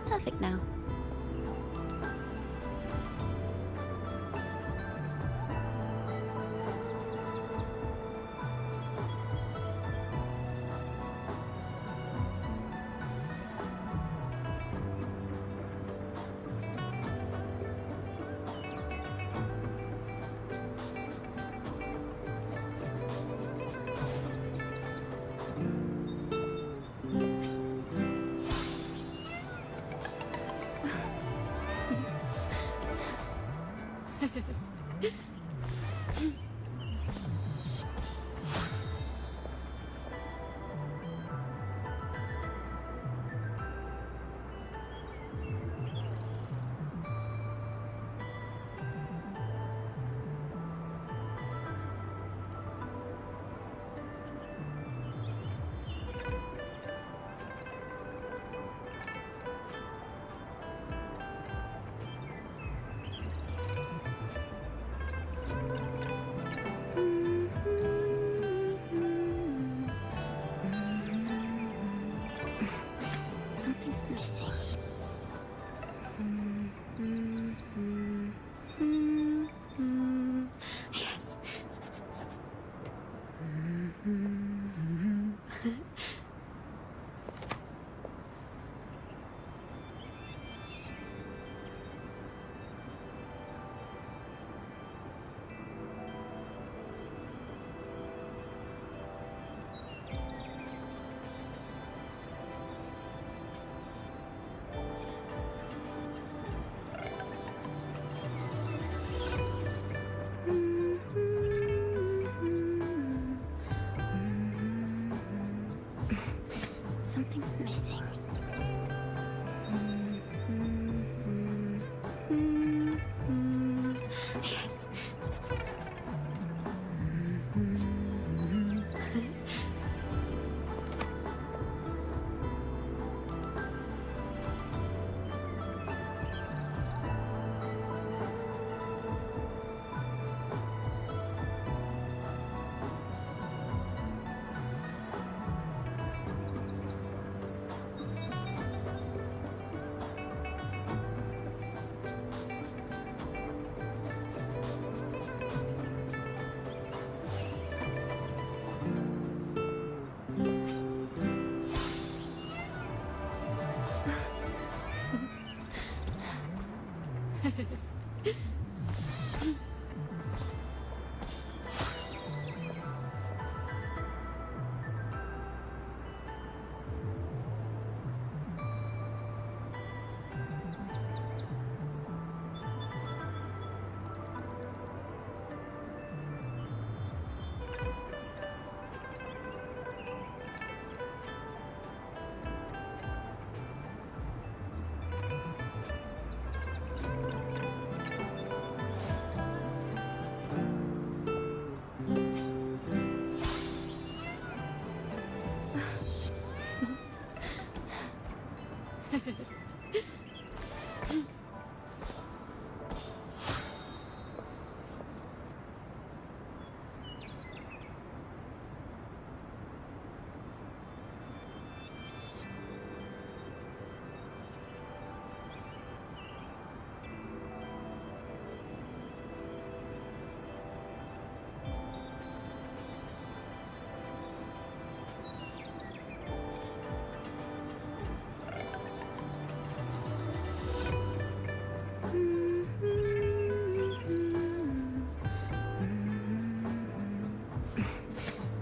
Perfect now. Something's missing. Yes. Something's missing. Yes.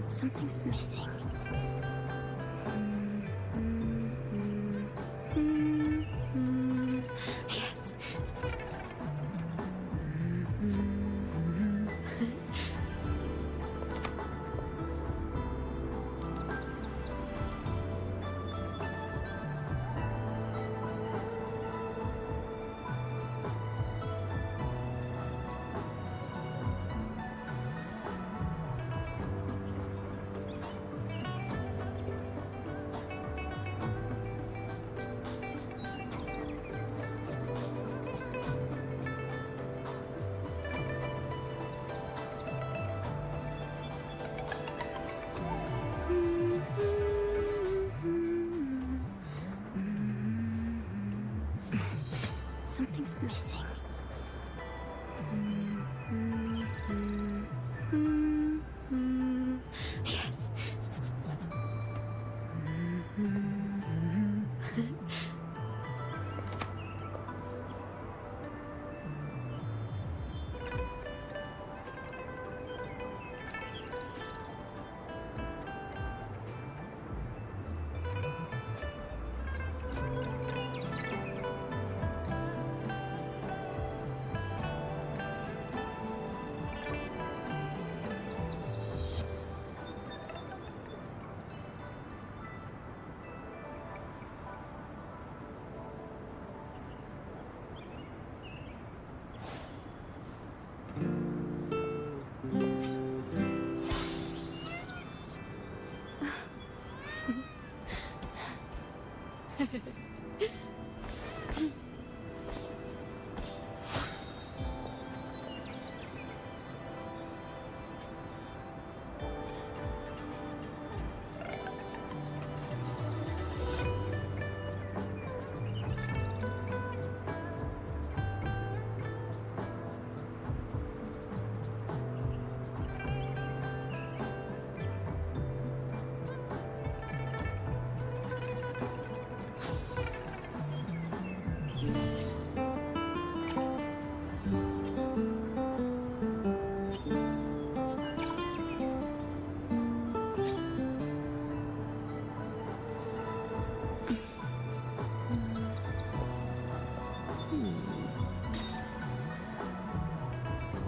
Something's missing. Yes. Something's missing. Yes.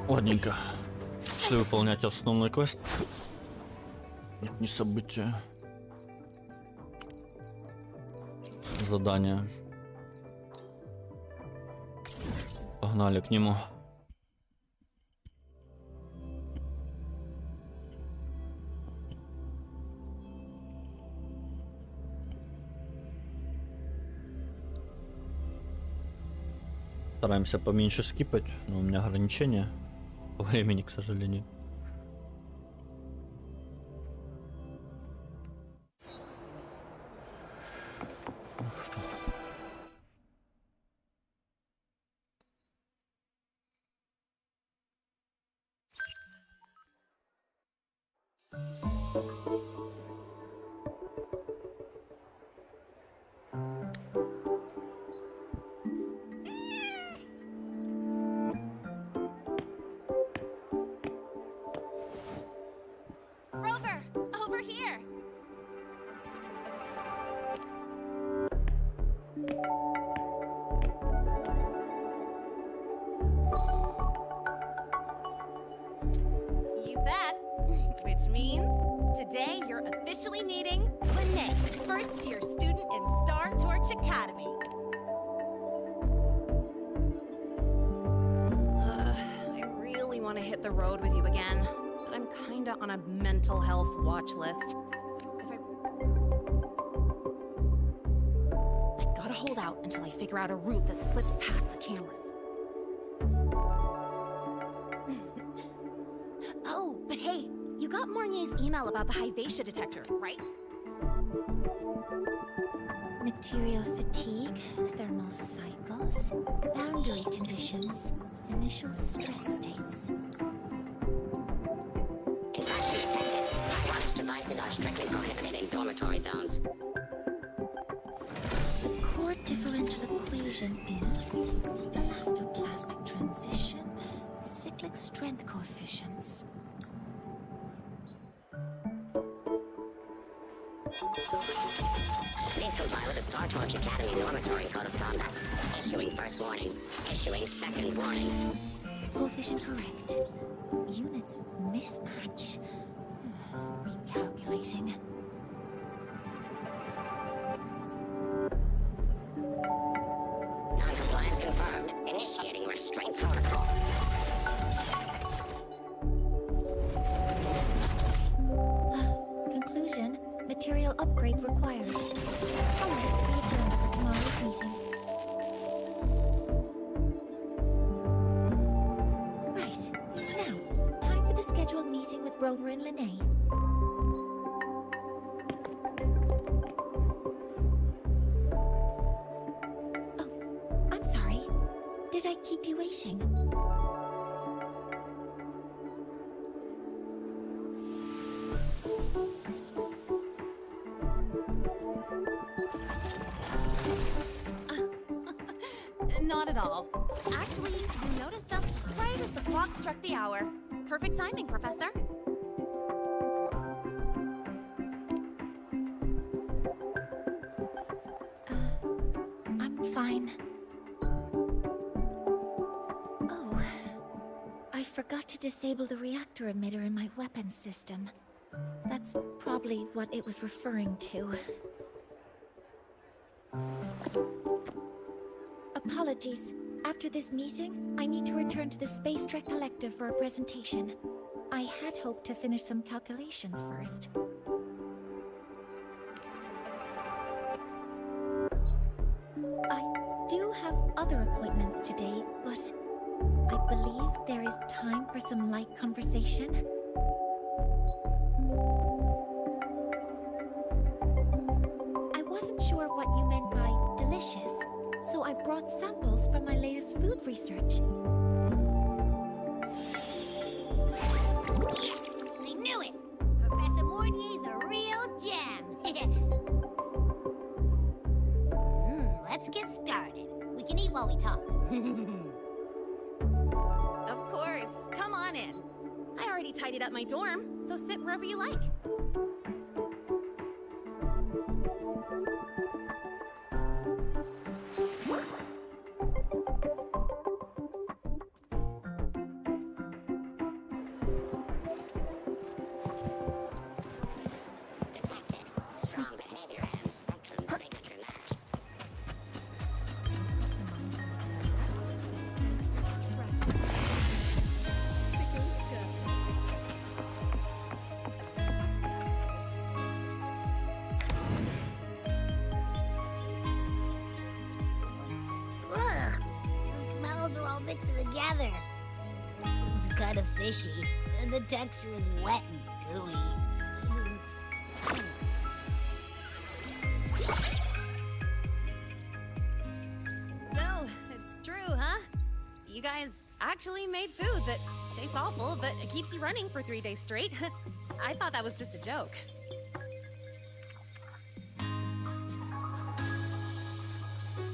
Ладненько. Шли выполнять основной квест. Нет, не события. Задание. Погнали к нему. Стараемся поменьше скипать, но у меня ограничения по времени, к сожалению. Rover, over here. You bet. Which means today you're officially meeting Lene, first-year student in Star Torch Academy. I really want to hit the road with you again, but I'm kinda on a mental health watch list. I gotta hold out until I figure out a route that slips past the cameras. Oh, but hey, you got Marnier's email about the Hyvatia detector, right? Material fatigue, thermal cycles, boundary conditions, initial stress states. Infraction detected. Wireless devices are strictly prohibited in dormitory zones. The core differential equation is elastoplastic transition, cyclic strength coefficients. Please comply with the Star Torch Academy Dormitory Code of Conduct. Issuing first warning. Issuing second warning. Coefficient correct. Units mismatch. Recalculating. Non-compliance confirmed. Initiating restraint protocol. Conclusion, material upgrade required. I'll add it to the agenda for tomorrow's meeting. Right. Now, time for the scheduled meeting with Rover and Lene. Oh, I'm sorry. keep you waiting. Not at all. Actually, you noticed us right as the clock struck the hour. Perfect timing, Professor. I'm fine. Oh, I forgot to disable the reactor emitter in my weapons system. That's probably what it was referring to. Apologies. After this meeting, I need to return to the Space Trek Collective for a presentation. I had hoped to finish some calculations first. I do have other appointments today, but I believe there is time for some light conversation. I wasn't sure what you meant by delicious, so I brought samples from my latest food research. Yes! I knew it! Professor Mornier's a real gem! Let's get started. We can eat while we talk. Of course. Come on in. I already tidied up my dorm, so sit wherever you like. Detected. Strong behavior and spectrum signature match. Ugh! The smells are all mixed together. It's kind of fishy, and the texture is wet and gooey. So, it's true, huh? You guys actually made food that tastes awful, but it keeps you running for 3 days straight. I thought that was just a joke.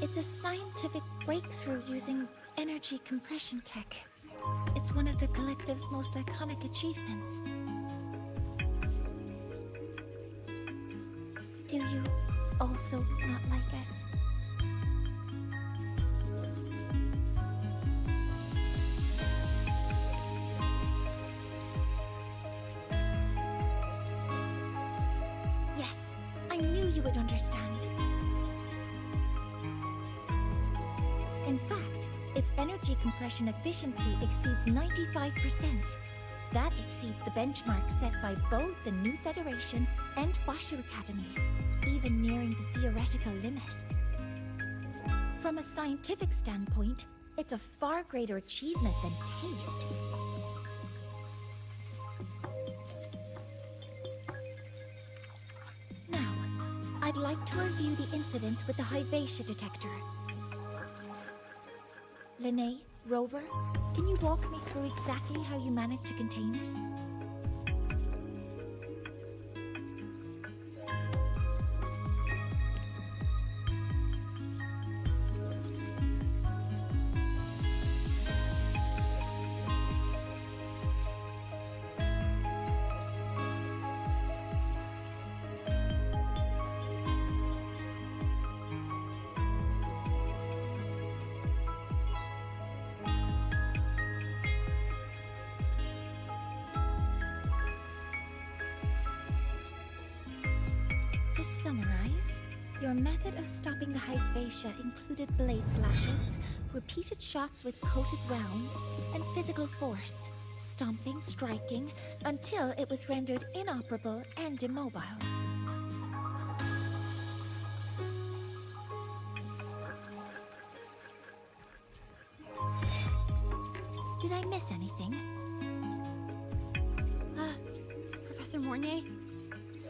It's a scientific breakthrough using energy compression tech. It's one of the collective's most iconic achievements. Do you also not like it? Yes, I knew you would understand. In fact, its energy compression efficiency exceeds 95%. That exceeds the benchmark set by both the New Federation and Washu Academy, even nearing the theoretical limit. From a scientific standpoint, it's a far greater achievement than taste. Now, I'd like to review the incident with the Hyvatia detector. Linnae, Rover, can you walk me through exactly how you managed to contain it? To summarize, your method of stopping the Hyvatia included blade slashes, repeated shots with coated rounds, and physical force, stomping, striking, until it was rendered inoperable and immobile. Did I miss anything? Professor Mornier,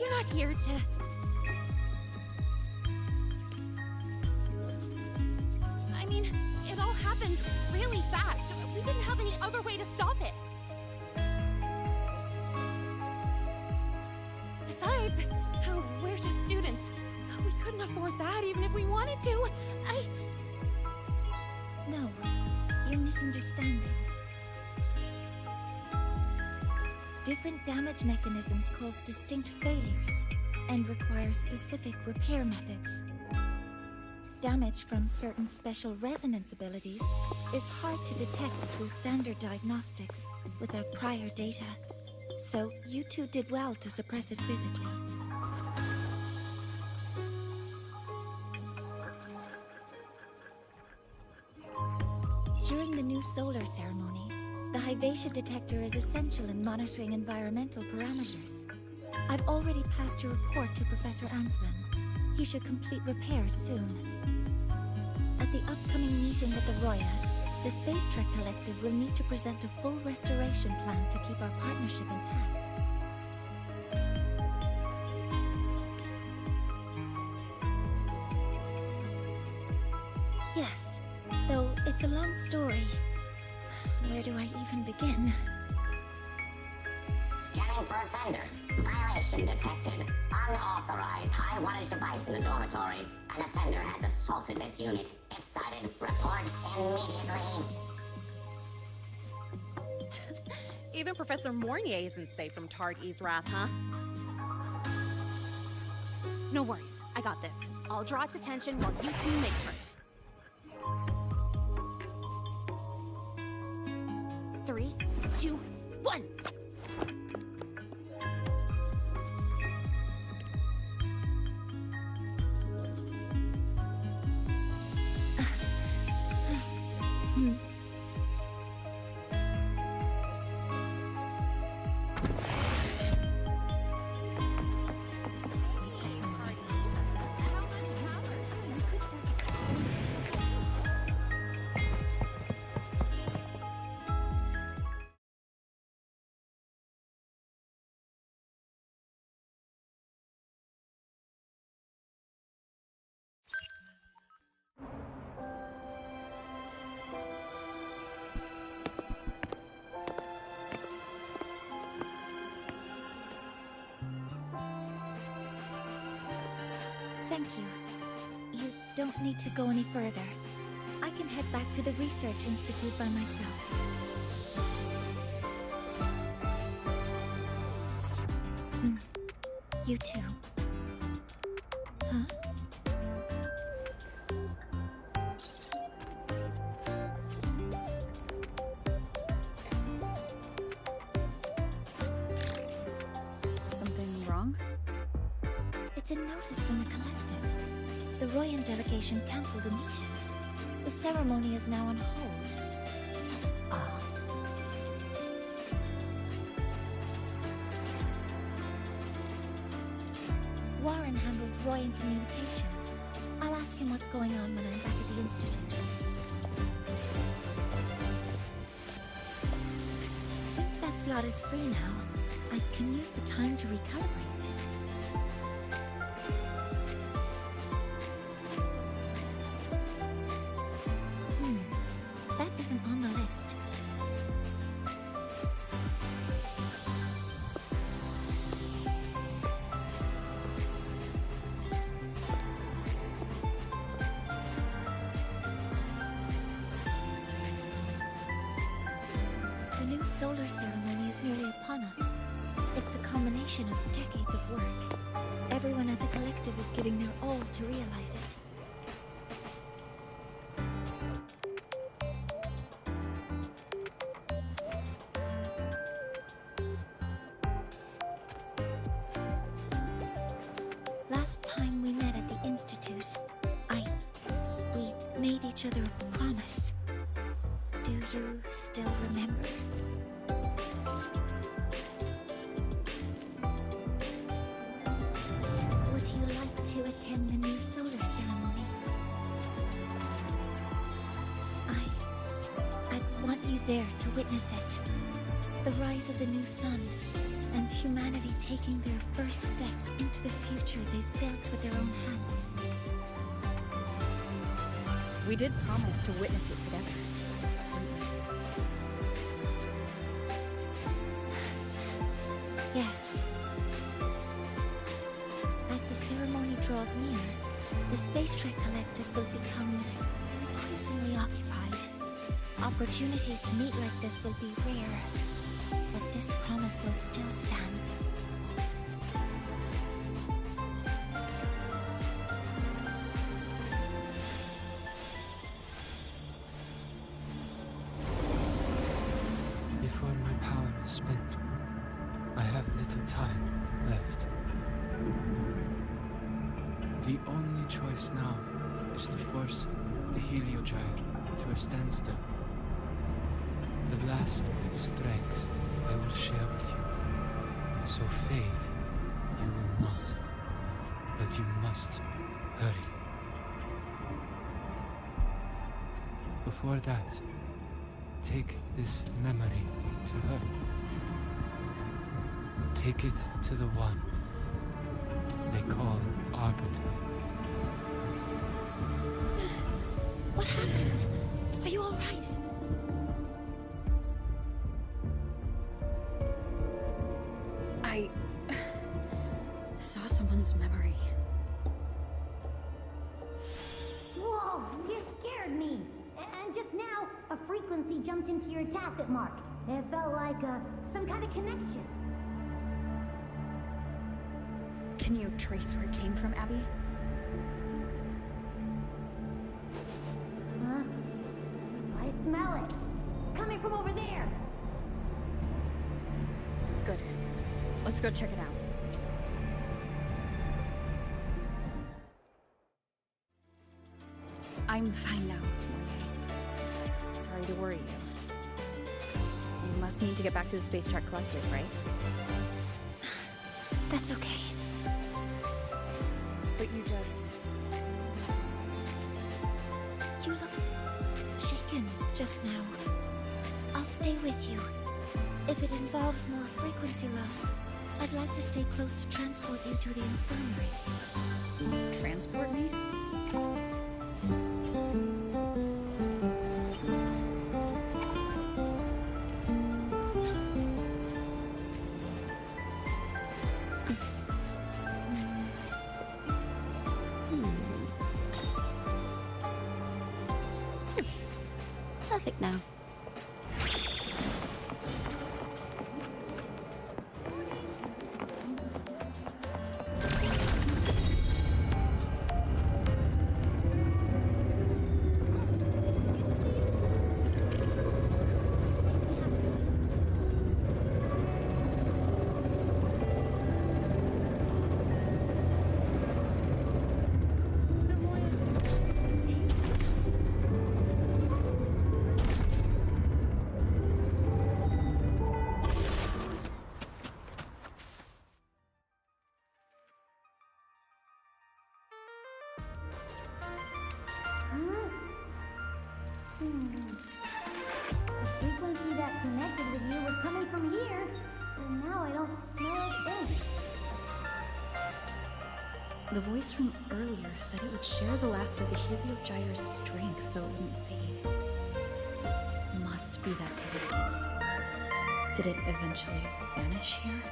you're not here to... I mean, it all happened really other way to stop it. Besides, we're just students. We couldn't afford that even if we wanted to. No, you're misunderstanding. Different damage mechanisms cause distinct failures and require specific repair methods. Damage from certain special resonance abilities is hard to detect through standard diagnostics without prior data, so you two did well to suppress it physically. During the new solar ceremony, the Hyvatia detector is essential in monitoring environmental parameters. I've already passed your report to Professor Anslin. He should complete repairs soon. At the upcoming meeting with the Roya, the Space Trek Collective will need to present a full restoration plan to keep our partnership intact. Yes, though it's a long story. Where do I even begin? Scanning for offenders. Violation detected. Unauthorized high wattage device in the dormitory. An offender has assaulted this unit. If sighted, report immediately. Even Professor Mornier isn't safe from Tard-E's wrath, huh? No worries, I got this. I'll draw its attention while you two make her. 3, 2, 1. Thank you. You don't need to go any further. I can head back to the Research Institute by myself. You too. Huh? Something wrong? It's a notice from the collective. The Royan delegation cancelled the meeting. The ceremony is now on hold. That's odd. Warren handles Royan communications. I'll ask him what's going on when I'm back at the Institute. Since that slot is free now, I can use the time to recalibrate. That isn't on the list. The new solar ceremony is nearly upon us. It's the culmination of decades of work. Everyone at the collective is giving their all to realize it. Last time we met at the Institute, we made each other a promise. Do you still remember? Would you like to attend the new solar ceremony? I'd want you there to witness it. The rise of the new sun, and humanity taking their first steps into the future they've built with their own hands. We did promise to witness it together, didn't we? draws near, the Space Trek Collective will become increasingly occupied. Opportunities to meet like this will be rare, but this promise will still stand. Before my power is spent, I have little time left. The only choice now is to force the Heliogyre to a standstill. The last of its strength I will share with you. So fade you will not. But you must hurry. Before that, take this memory to her. Take it to the one they call Arbiter. What happened? Are you all right? I saw someone's memory. Whoa, you scared me. And just now, a frequency jumped into your tacit mark. It felt like some kind of connection. Can you trace where it came from, Abby? Huh? I smell it. Coming from over there. Good. Let's go check it out. I'm fine now. Okay. Sorry to worry you. You must need to get back to the Space Trek Collective, right? That's okay. But you just... You looked shaken just now. I'll stay with you. If it involves more frequency loss, I'd like to stay close to transport you to the infirmary. transport me? Perfect now. The frequency that connected with you was coming from here, and now I don't smell a thing. The voice from earlier said it would share the last of the Heliogyre's strength so it wouldn't fade. Must be that citizen. Did it eventually vanish here?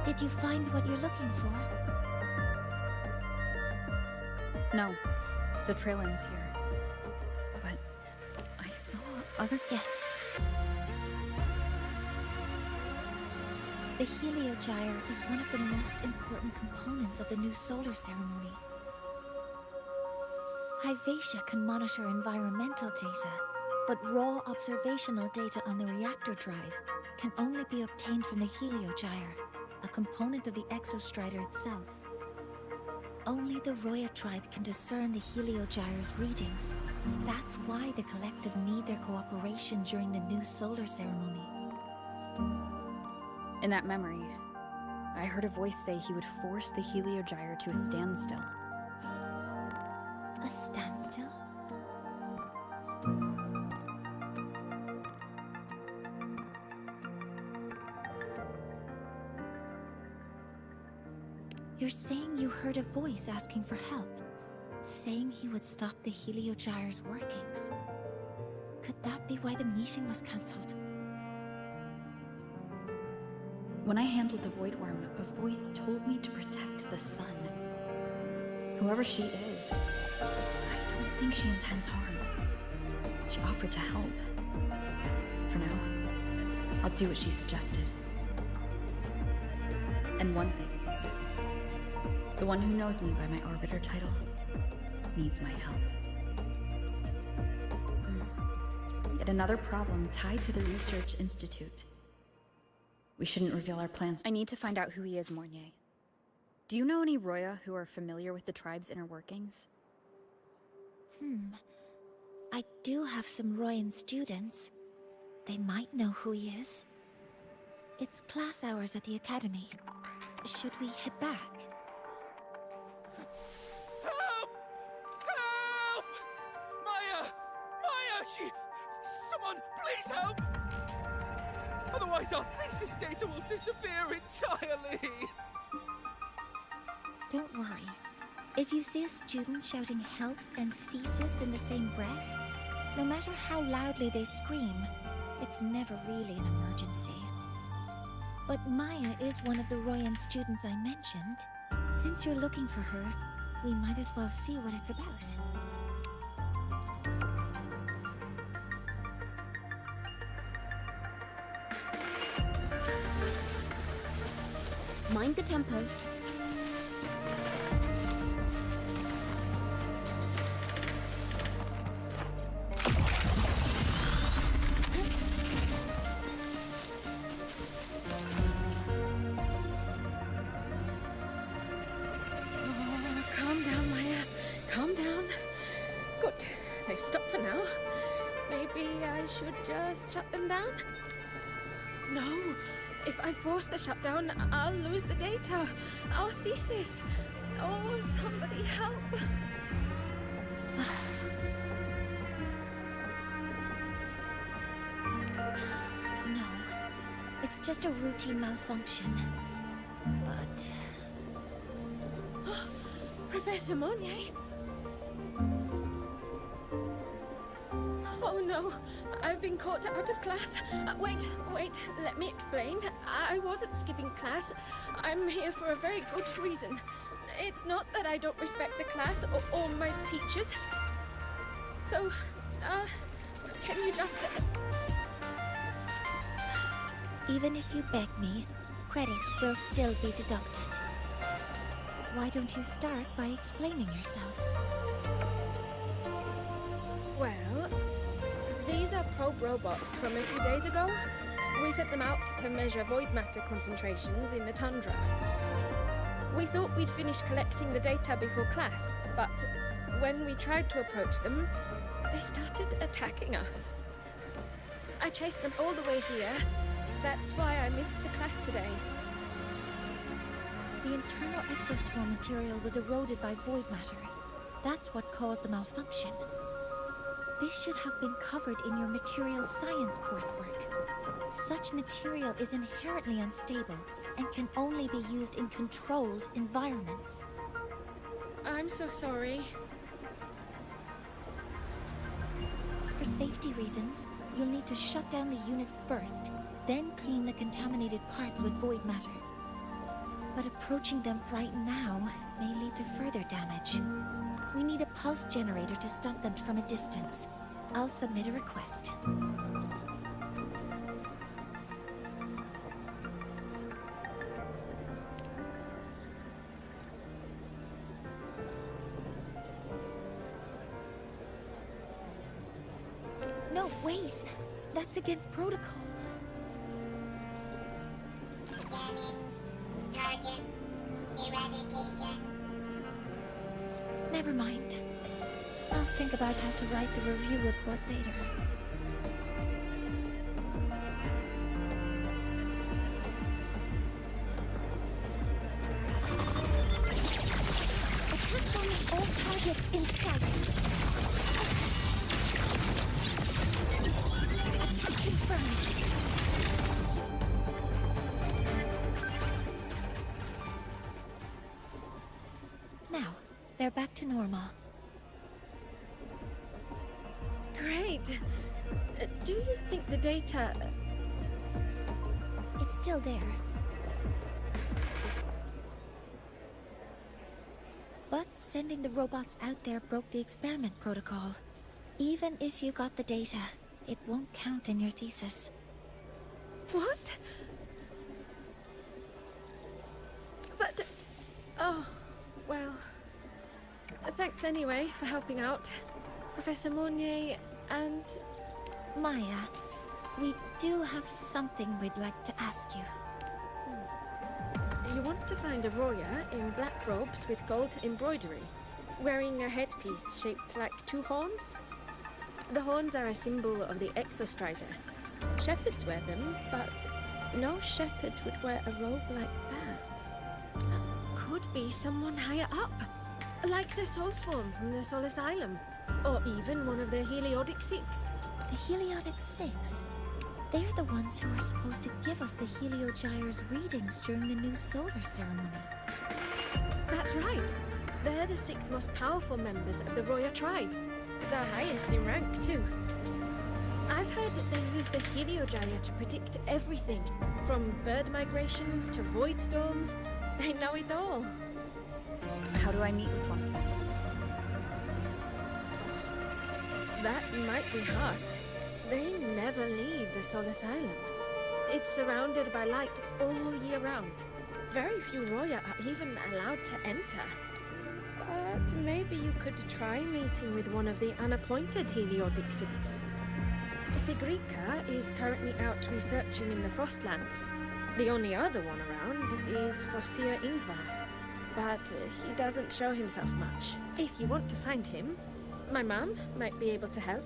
Did you find what you're looking for? No. The trail ends here. But I saw other... Yes. The Heliogyre is one of the most important components of the new solar ceremony. Hyvatia can monitor environmental data, but raw observational data on the reactor drive can only be obtained from the Heliogyre, a component of the exostrider itself. Only the Roya tribe can discern the Heliogyre's readings. That's why the collective need their cooperation during the new solar ceremony. In that memory, I heard a voice say he would force the Heliogyre to a standstill. A standstill? You're saying you heard a voice asking for help, saying he would stop the Heliogyre's workings. Could that be why the meeting was cancelled? When I handled the Void Worm, a voice told me to protect the sun. Whoever she is, I don't think she intends harm. She offered to help. For now, I'll do what she suggested. And one thing is certain. The one who knows me by my Arbiter title needs my help. Yet another problem tied to the Research Institute. We shouldn't reveal our plans. I need to find out who he is, Mornier. Do you know any Roya who are familiar with the tribe's inner workings? I do have some Royan students. They might know who he is. It's class hours at the academy. Should we head back? Help! Help! Maya! Maya! Someone, please help! Otherwise our thesis data will disappear entirely! Don't worry. If you see a student shouting help and thesis in the same breath, no matter how loudly they scream, it's never really an emergency. But Maya is one of the Royan students I mentioned. Since you're looking for her, we might as well see what it's about. Mind the tempo. Calm down, Maya. Calm down. Good. They've stopped for now. Maybe I should just shut them down? No. If I force the shutdown, I'll lose the data. Our thesis. Oh, somebody help. No, it's just a routine malfunction. But... Professor Monnier? Oh no, I've been caught out of class. Wait, let me explain. I wasn't skipping class. I'm here for a very good reason. It's not that I don't respect the class or my teachers. So, can you just... even if you beg me, credits will still be deducted. Why don't you start by explaining yourself? Well, these are probe robots from a few days ago. We sent them out to measure void matter concentrations in the tundra. We thought we'd finish collecting the data before class, but when we tried to approach them, they started attacking us. I chased them all the way here. That's why I missed the class today. The internal exoswarm material was eroded by void matter. That's what caused the malfunction. This should have been covered in your material science coursework. Such material is inherently unstable and can only be used in controlled environments. I'm so sorry. For safety reasons, you'll need to shut down the units first, then clean the contaminated parts with void matter. But approaching them right now may lead to further damage. We need a pulse generator to stop them from a distance. I'll submit a request. No, wait! That's against protocol. Target eradication. Never mind. I'll think about how to write the review report later. Attack on all targets in sight. Attack confirmed. Now, they're back to normal. Great. Do you think the data... It's still there. sending the robots out there broke the experiment protocol. Even if you got the data, it won't count in your thesis. What? But... Oh, well... Thanks anyway for helping out, Professor Mournier and... Maya, we do have something we'd like to ask you. You want to find a Roya in black robes with gold embroidery, wearing a headpiece shaped like two horns? The horns are a symbol of the Exostrider. Shepherds wear them, but no shepherd would wear a robe like that. Could be someone higher up, like the Soul Swarm from the Soul Asylum, or even one of the Heliodic Six. The Heliodic Six? They're the ones who are supposed to give us the Heliogyre's readings during the new solar ceremony. That's right. They're the 6 most powerful members of the Roya tribe. The highest in rank, too. I've heard that they use the Heliogyre to predict everything, from bird migrations to void storms. They know it all. How do I meet with one of them? That might be hard. They never leave the Soul Asylum. It's surrounded by light all year round. Very few Roya are even allowed to enter. But maybe you could try meeting with one of the unappointed Heliodic Six. Sigrika is currently out researching in the Frostlands. The only other one around is Fosia Ingvar. But he doesn't show himself much. If you want to find him, my mum might be able to help.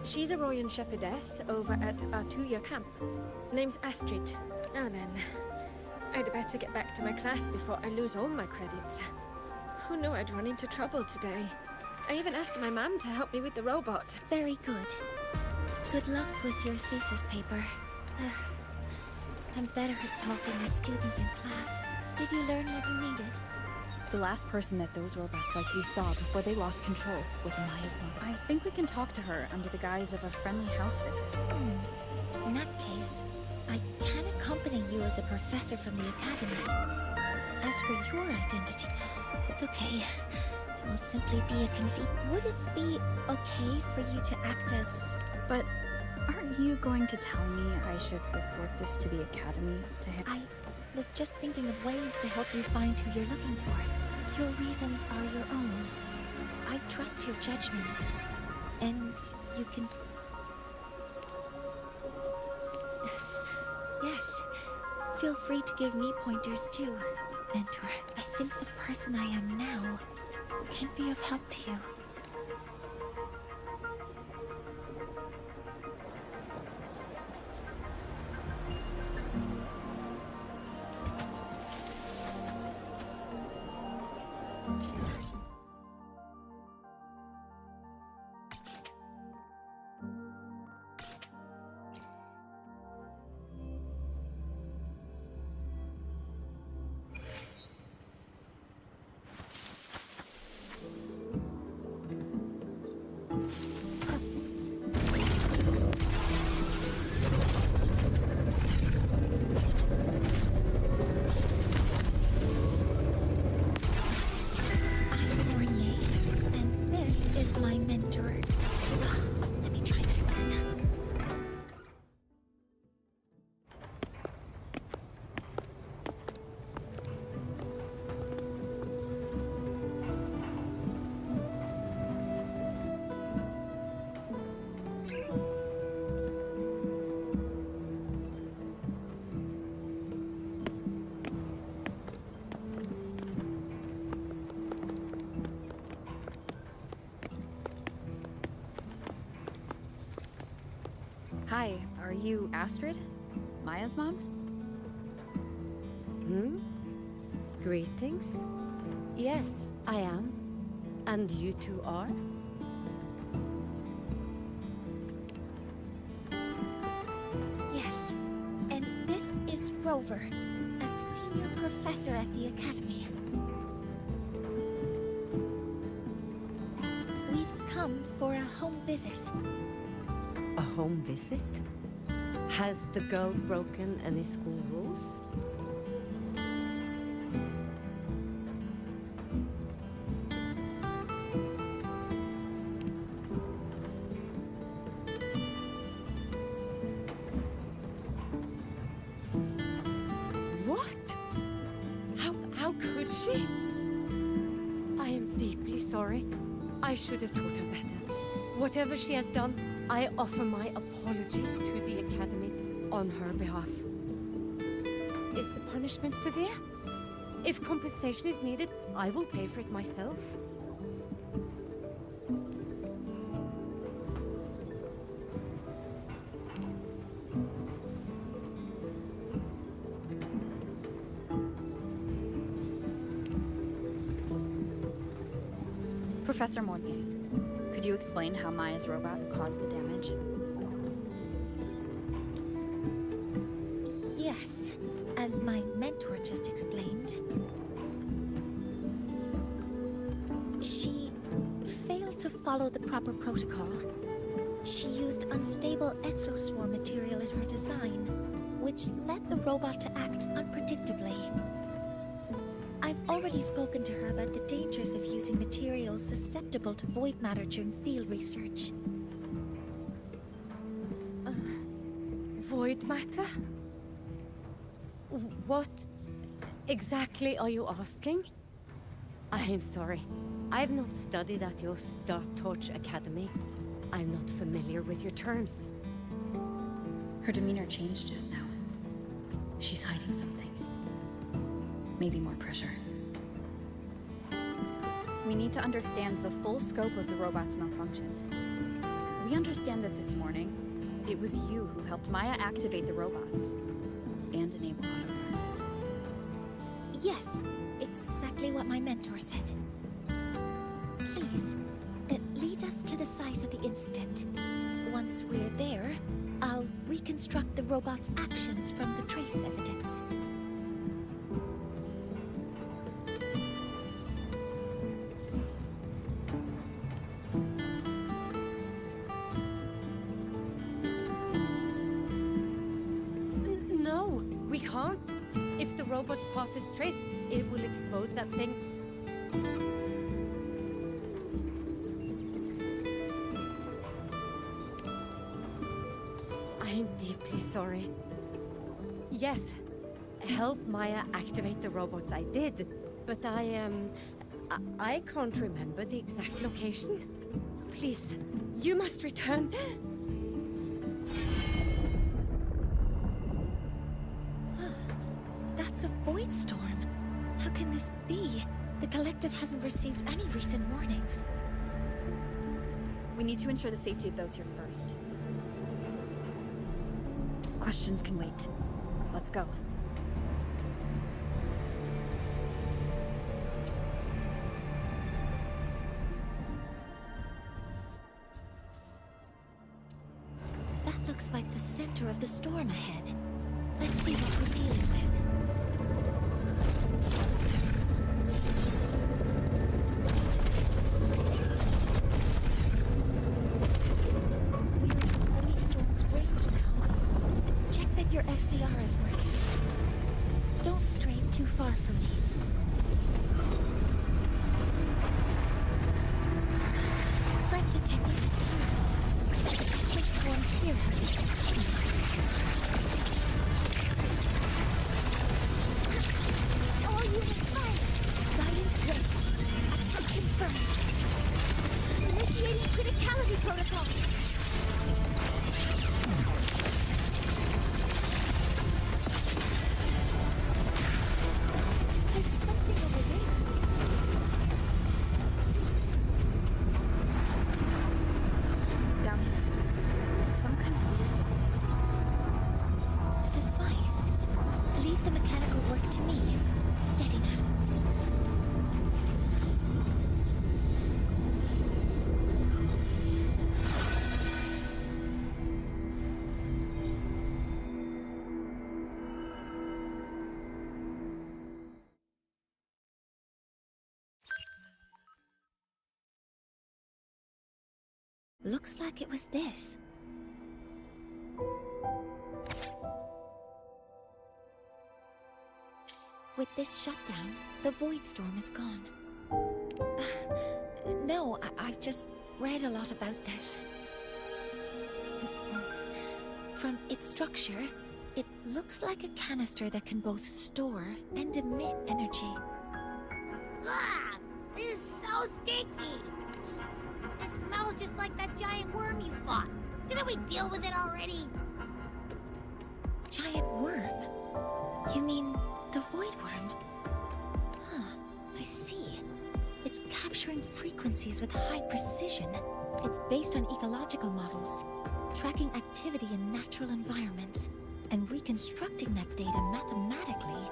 She's a Royan shepherdess over at Artuya camp. Name's Astrid. Now then, I'd better get back to my class before I lose all my credits. Who knew I'd run into trouble today? I even asked my mum to help me with the robot. Very good. Good luck with your thesis paper. I'm better at talking with students in class. Did you learn what you needed? The last person that those robots like you saw before they lost control was Maya's mother. I think we can talk to her under the guise of a friendly house visit. In that case, I can accompany you as a professor from the academy. As for your identity, it's okay. It will simply be a Would it be okay for you to act as... But aren't you going to tell me I should report this to the academy to him? I was just thinking of ways to help you find who you're looking for. Your reasons are your own. I trust your judgment. And you can... Yes. Feel free to give me pointers too, Mentor. I think the person I am now can be of help to you. My mentor. Let me try that again. Hi, are you Astrid? Maya's mom? Greetings. Yes, I am. And you two are? Yes. And this is Rover, a senior professor at the academy. We've come for a home visit. A home visit? Has the girl broken any school rules? she? I am deeply sorry. I should have taught her better. Whatever she has done, I offer my apologies to the Academy on her behalf. Is the punishment severe? If compensation is needed, I will pay for it myself. Professor Mornier, could you explain how Maya's robot caused the damage? Yes, as my mentor just explained. She failed to follow the proper protocol. She used unstable exoswarm material in her design, which led the robot to act unpredictably. I've already spoken to her about the dangers of using materials susceptible to void matter during field research. Void matter? What exactly are you asking? I am sorry. I have not studied at your Star Torch Academy. I'm not familiar with your terms. Her demeanor changed just now. She's hiding something. Maybe more pressure. We need to understand the full scope of the robot's malfunction. We understand that this morning, it was you who helped Maya activate the robots and enable autopilot. Yes, exactly what my mentor said. Please, lead us to the site of the incident. Once we're there, I'll reconstruct the robot's actions from the trace evidence. No, we can't. If the robot's path is traced, it will expose that thing. I am deeply sorry. Yes, help Maya activate the robots I did, but I can't remember the exact location. Please, you must return. That's a void storm. How can this be? The collective hasn't received any recent warnings. We need to ensure the safety of those here first. Questions can wait. Let's go. That looks like the center of the storm ahead. Let's see what we're dealing with. We're in void storm's range now. Check that your FCR is working. Don't stray too far from me. Threat detected. Exo swarm here. All units fire! Guidance ready. Attack confirmed. Initiating criticality protocol. There's something over there. Down here. It's some kind of weird device. A device. Leave the mechanical work to me. Steady now. Looks like it was this. With this shutdown, the void storm is gone. No, I've just read a lot about this. From its structure, it looks like a canister that can both store and emit energy. Ugh! This is so stinky! It smells just like that giant worm you fought. Didn't we deal with it already? Giant worm? You mean the void worm? Huh, I see. It's capturing frequencies with high precision. It's based on ecological models, tracking activity in natural environments, and reconstructing that data mathematically.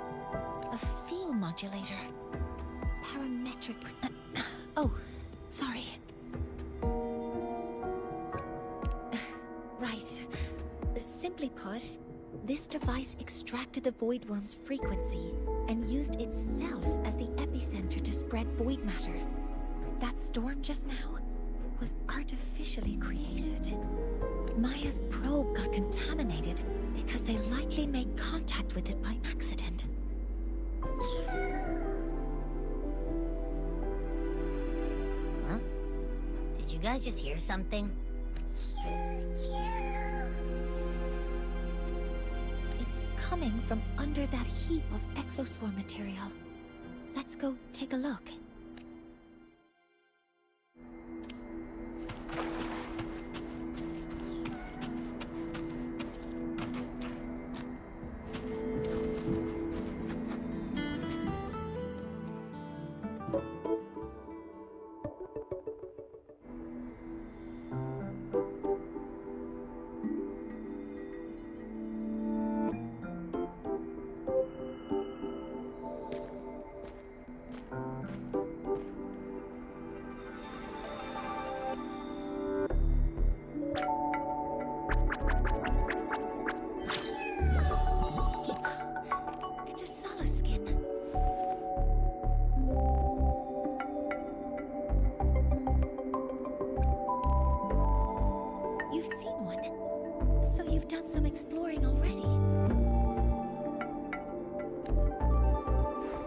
A field modulator. Parametric... oh, sorry. Right. Simply put, this device extracted the void worm's frequency and used itself as the epicenter to spread void matter. That storm just now was artificially created. Maya's probe got contaminated because they likely made contact with it by accident. Huh? Did you guys just hear something? It's coming from under that heap of exospore material. Let's go take a look. It's a Solace skin. You've seen one, so you've done some exploring already.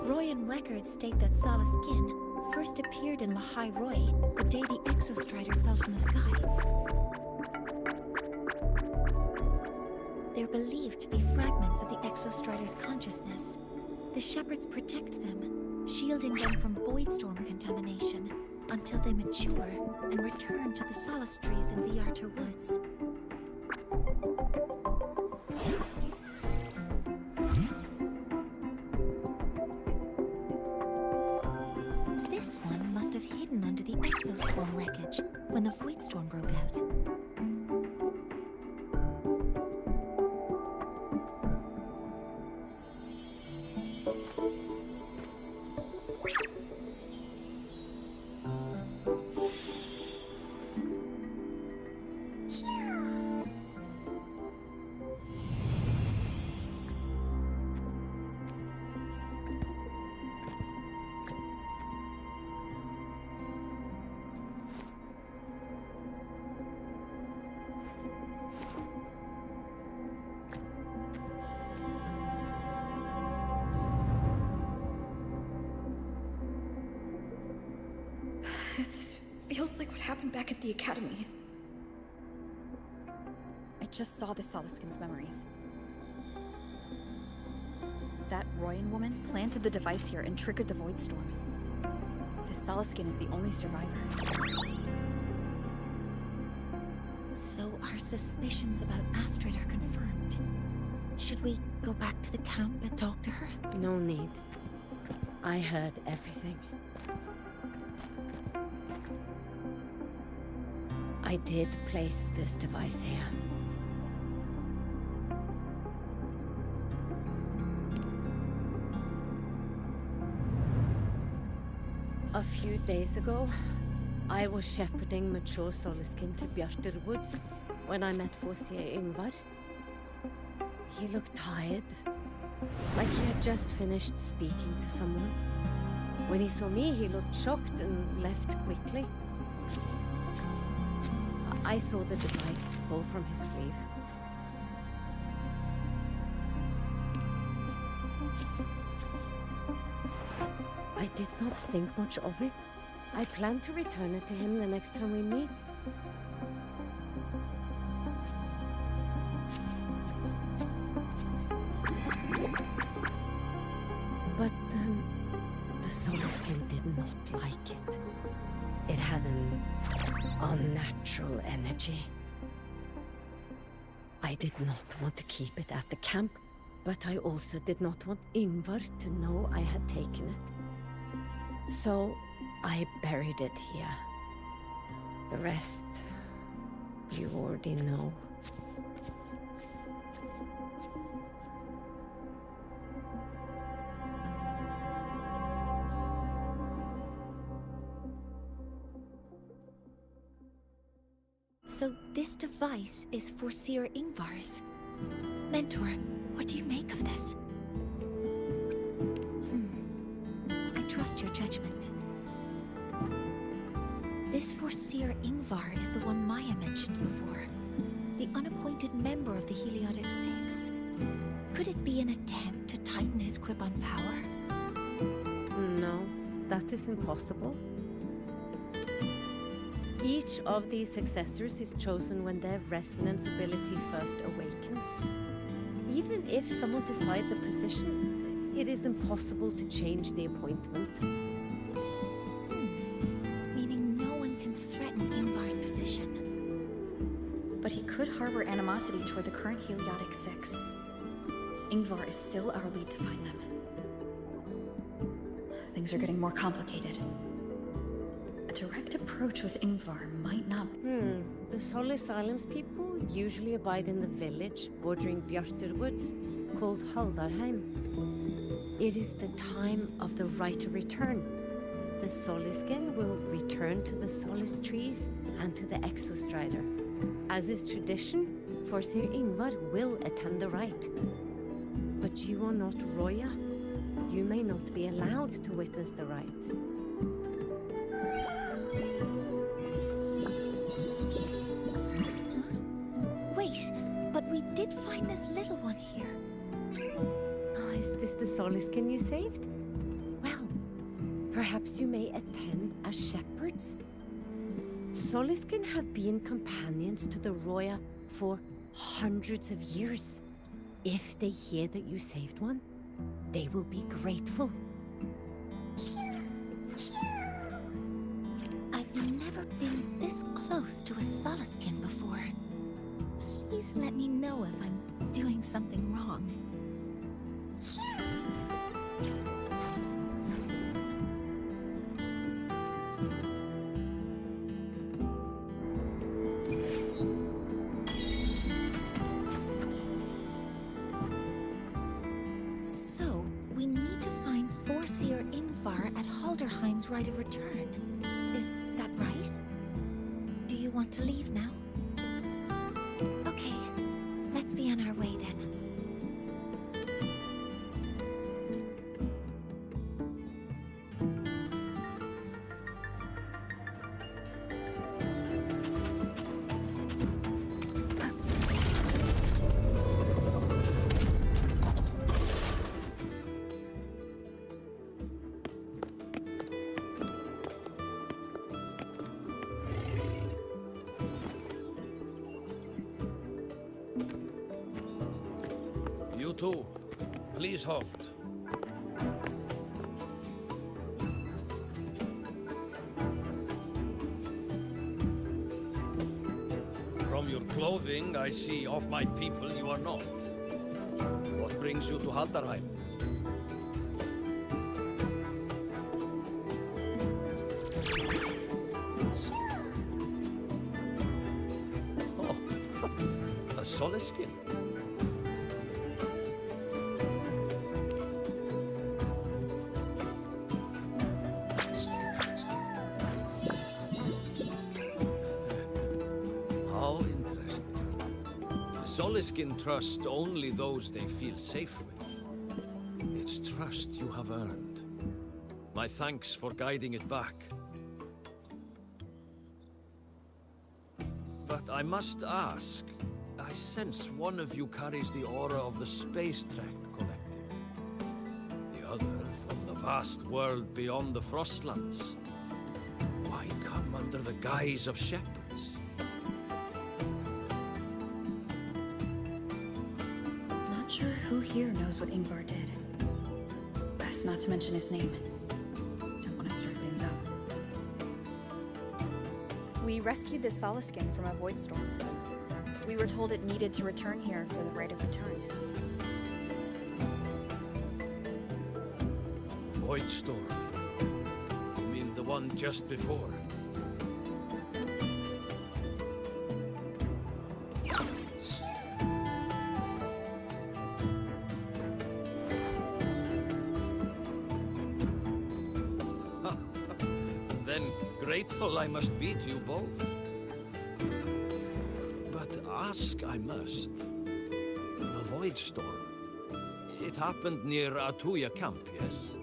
Royan records state that Solace skin first appeared in Lahai Roy the day the Exostrider fell from the sky. They're believed to be fragments of the Exostrider's consciousness. The shepherds protect them, shielding them from voidstorm contamination until they mature and return to the Solace trees in Viarter Woods. This one must have hidden under the exoswarm wreckage when the voidstorm broke out. This feels like what happened back at the academy. I just saw the Solaskin's memories. That Royan woman planted the device here and triggered the void storm. The Solaskin is the only survivor. So our suspicions about Astrid are confirmed. Should we go back to the camp and talk to her? No need. I heard everything. I did place this device here. A few days ago, I was shepherding mature Solaskin to Bjartur Woods when I met Fossier Ingvar. He looked tired, like he had just finished speaking to someone. When he saw me, he looked shocked and left quickly. I saw the device fall from his sleeve. I did not think much of it. I plan to return it to him the next time we meet. But the Soliskin did not like it. It had an unnatural energy. I did not want to keep it at the camp, but I also did not want Ingvar to know I had taken it. So I buried it here. The rest, you already know. So this device is for Seer Ingvar's. Mentor, what do you make of this? I trust your judgment. This Forseer Ingvar is the one Maya mentioned before. The unappointed member of the Heliotic Six. Could it be an attempt to tighten his grip on power? No, that is impossible. Each of these successors is chosen when their resonance ability first awakens. Even if someone decides the position, it is impossible to change the appointment. Meaning no one can threaten Ingvar's position. But he could harbor animosity toward the current Heliotic Six. Ingvar is still our lead to find them. Things are getting more complicated. A direct approach with Ingvar might not... The Solis Islands people usually abide in the village bordering Bjartur Woods, called Haldarheim. It is the time of the right of return. The Solisken will return to the Solis trees and to the Exostrider. As is tradition, Forseer Ingvar will attend the rite. But you are not Roya. You may not be allowed to witness the rite. Wait, but we did find this little one here. Is this the Soliskin you saved? Well, perhaps you may attend as shepherds. Soliskin have been companions to the Roya for hundreds of years. If they hear that you saved one, they will be grateful. I've never been this close to a Soliskin before. Please let me know if I'm doing something wrong. So, we need to find Forseer Ingvar at Halderheim's Rite of Return. Is that right? Do you want to leave now? Okay, let's be on our way then. You two, please halt. From your clothing, I see of my people you are not. What brings you to Haldarheim? Oh, a Soliskin. Soliskin trust only those they feel safe with. It's trust you have earned. My thanks for guiding it back. But I must ask, I sense one of you carries the aura of the Space Trek Collective. The other from the vast world beyond the Frostlands. Why come under the guise of shepherds? Not sure who here knows what Ingvar did. Best not to mention his name. We rescued the Soliskin from a void storm. We were told it needed to return here for the right of return. Void storm. You mean the one just before? Then grateful I must be to you both. But ask I must. The void storm. It happened near Atuya camp, yes?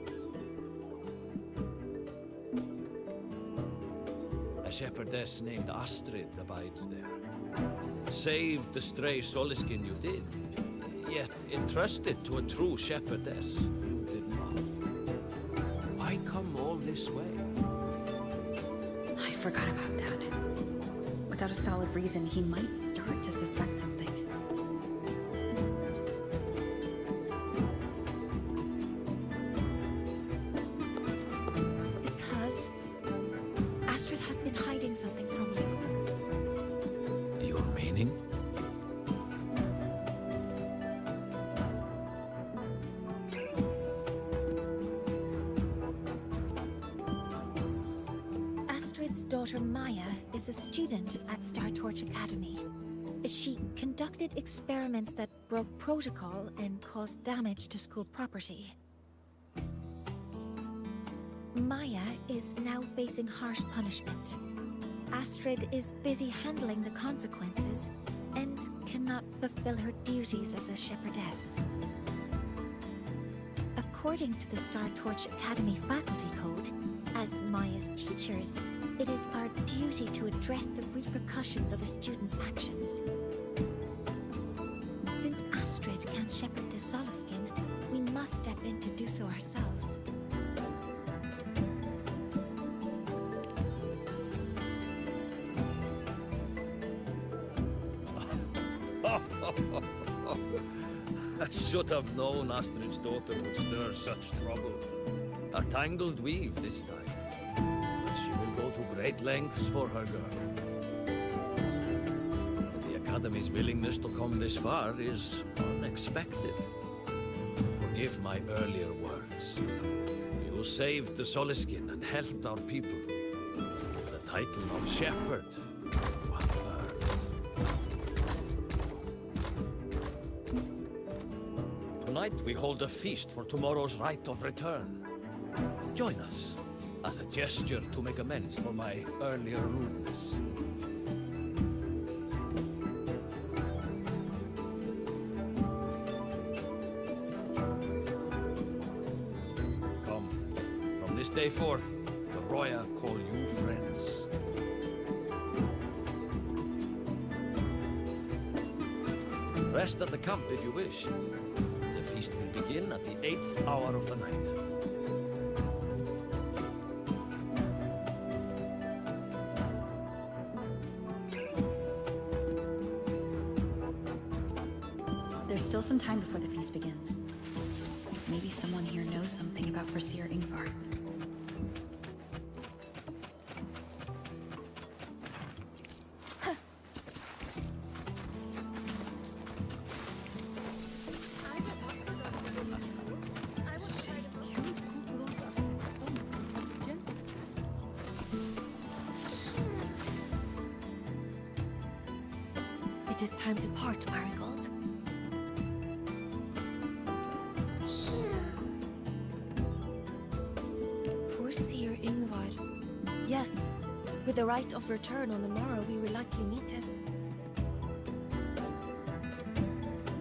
A shepherdess named Astrid abides there. Saved the stray Soliskin you did, yet entrusted to a true shepherdess you did not. Why come all this way? I forgot about that. Without a solid reason, he might start to suspect something. Because Astrid has been hiding something from you. Your meaning? Astrid's daughter Maya is a student at Star Torch Academy. She conducted experiments that broke protocol and caused damage to school property. Maya is now facing harsh punishment. Astrid is busy handling the consequences and cannot fulfill her duties as a shepherdess. According to the Star Torch Academy faculty code, as Maya's teachers, it is our duty to address the repercussions of a student's actions. Since Astrid can't shepherd the Soliskin, we must step in to do so ourselves. I should have known Astrid's daughter would stir such trouble. A tangled weave this time. But she will go to great lengths for her girl. The Academy's willingness to come this far is unexpected. Forgive my earlier words. You saved the Soliskin and helped our people. The title of shepherd. Well earned. Tonight we hold a feast for tomorrow's rite of return. Join us as a gesture to make amends for my earlier rudeness. Come, from this day forth, the Roya call you friends. Rest at the camp if you wish. The feast will begin at the 8th hour of the night. There's still some time before the feast begins. Maybe someone here knows something about Foreseer Ingvar. It is time to part, Marigold. Foreseer Ingvar. Yes, with the right of return on the morrow, we will likely meet him.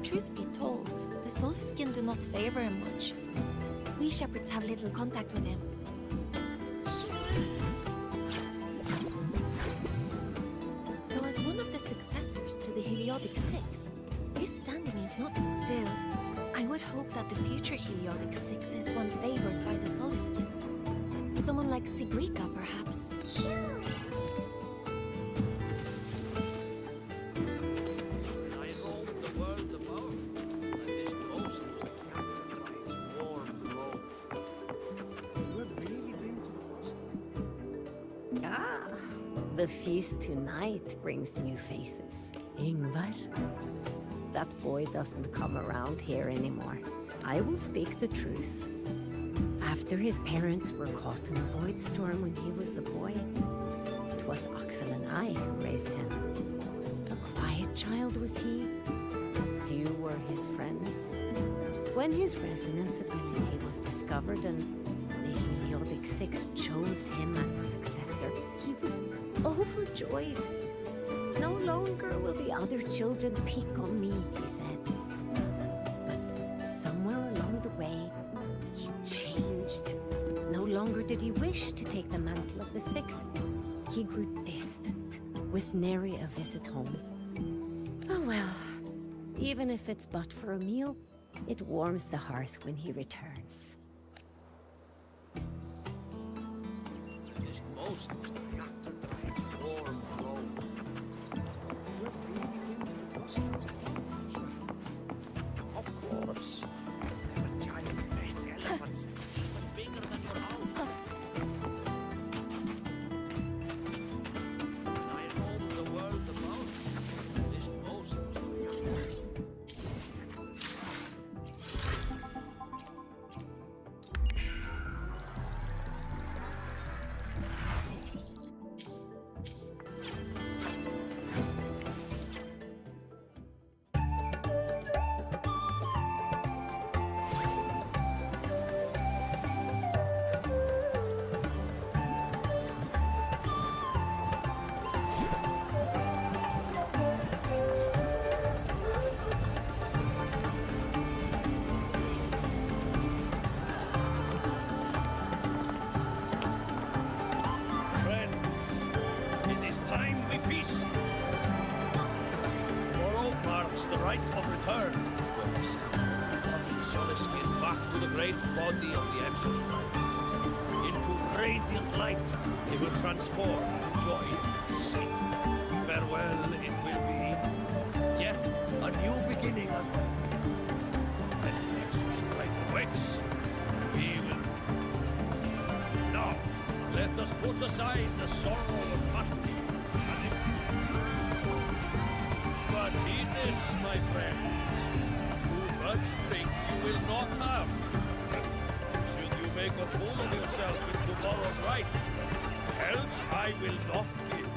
Truth be told, the Soliskin do not favor him much. We shepherds have little contact with him. Though as one of the successors to the Heliodic Six, his standing is not still. I would hope that the future Heliodic Six is one favored by the Soliskin. Someone like Sigrica, perhaps. I roamed the world above, and this coast was the captain by its warm glow. You have really been to the Frost? Ah, The feast tonight brings new faces. Ingvar. That boy doesn't come around here anymore. I will speak the truth. After his parents were caught in a void storm when he was a boy, it was Axel and I who raised him. A quiet child was he. Few were his friends. When his resonance ability was discovered and the Heliotic Six chose him as a successor, he was overjoyed. No longer will the other children pick on me, he said. But somewhere along the way, he changed. No longer did he wish to take the mantle of the Six. He grew distant, with nary a visit home. Oh well, even if it's but for a meal, it warms the hearth when he returns. This most was the reactor drive's warm glow. We're breathing into the frostlands again. Of course. There were giant red elephants, even bigger than your house. I roamed the world about. This most was the reactor. The rite of return, Willis. Of Soliskin back to the great body of the Exostripe. Into radiant light, it will transform joy and sin. Farewell it will be, yet a new beginning as well. When the Exostripe wakes, we will. Now, let us put aside the sorrow of parting. But heed this, my friends. Too much drink you will not have. Should you make a fool of yourself in tomorrow's rite, help I will not give.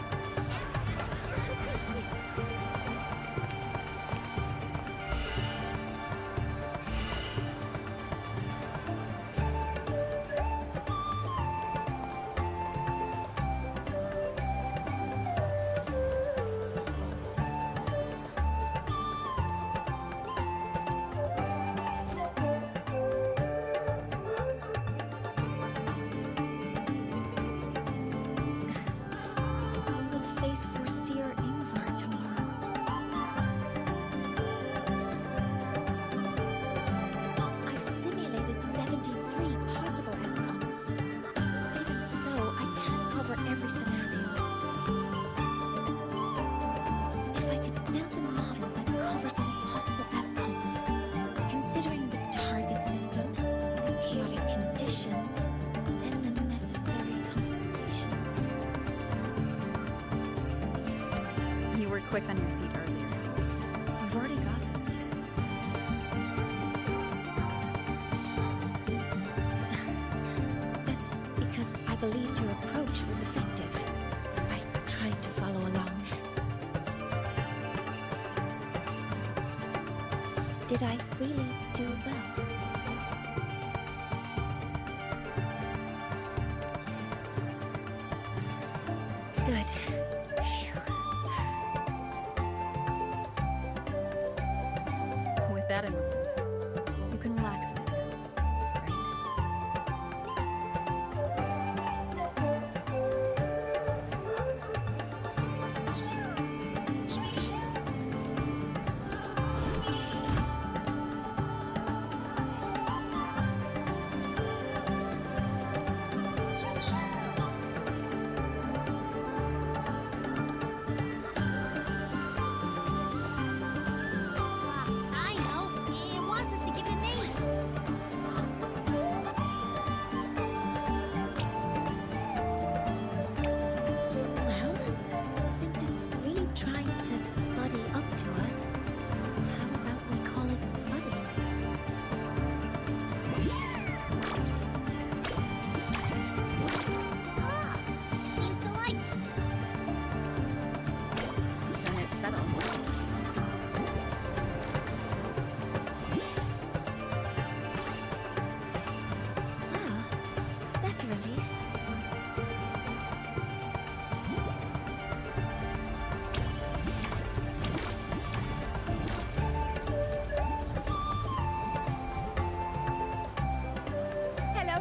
Quick on your feet earlier. You've already got this. That's because I believed your approach was effective. I tried to follow along. Did I really do well? Good. With that in mind, you can relax a bit now, right? I know. That's a relief. Hello.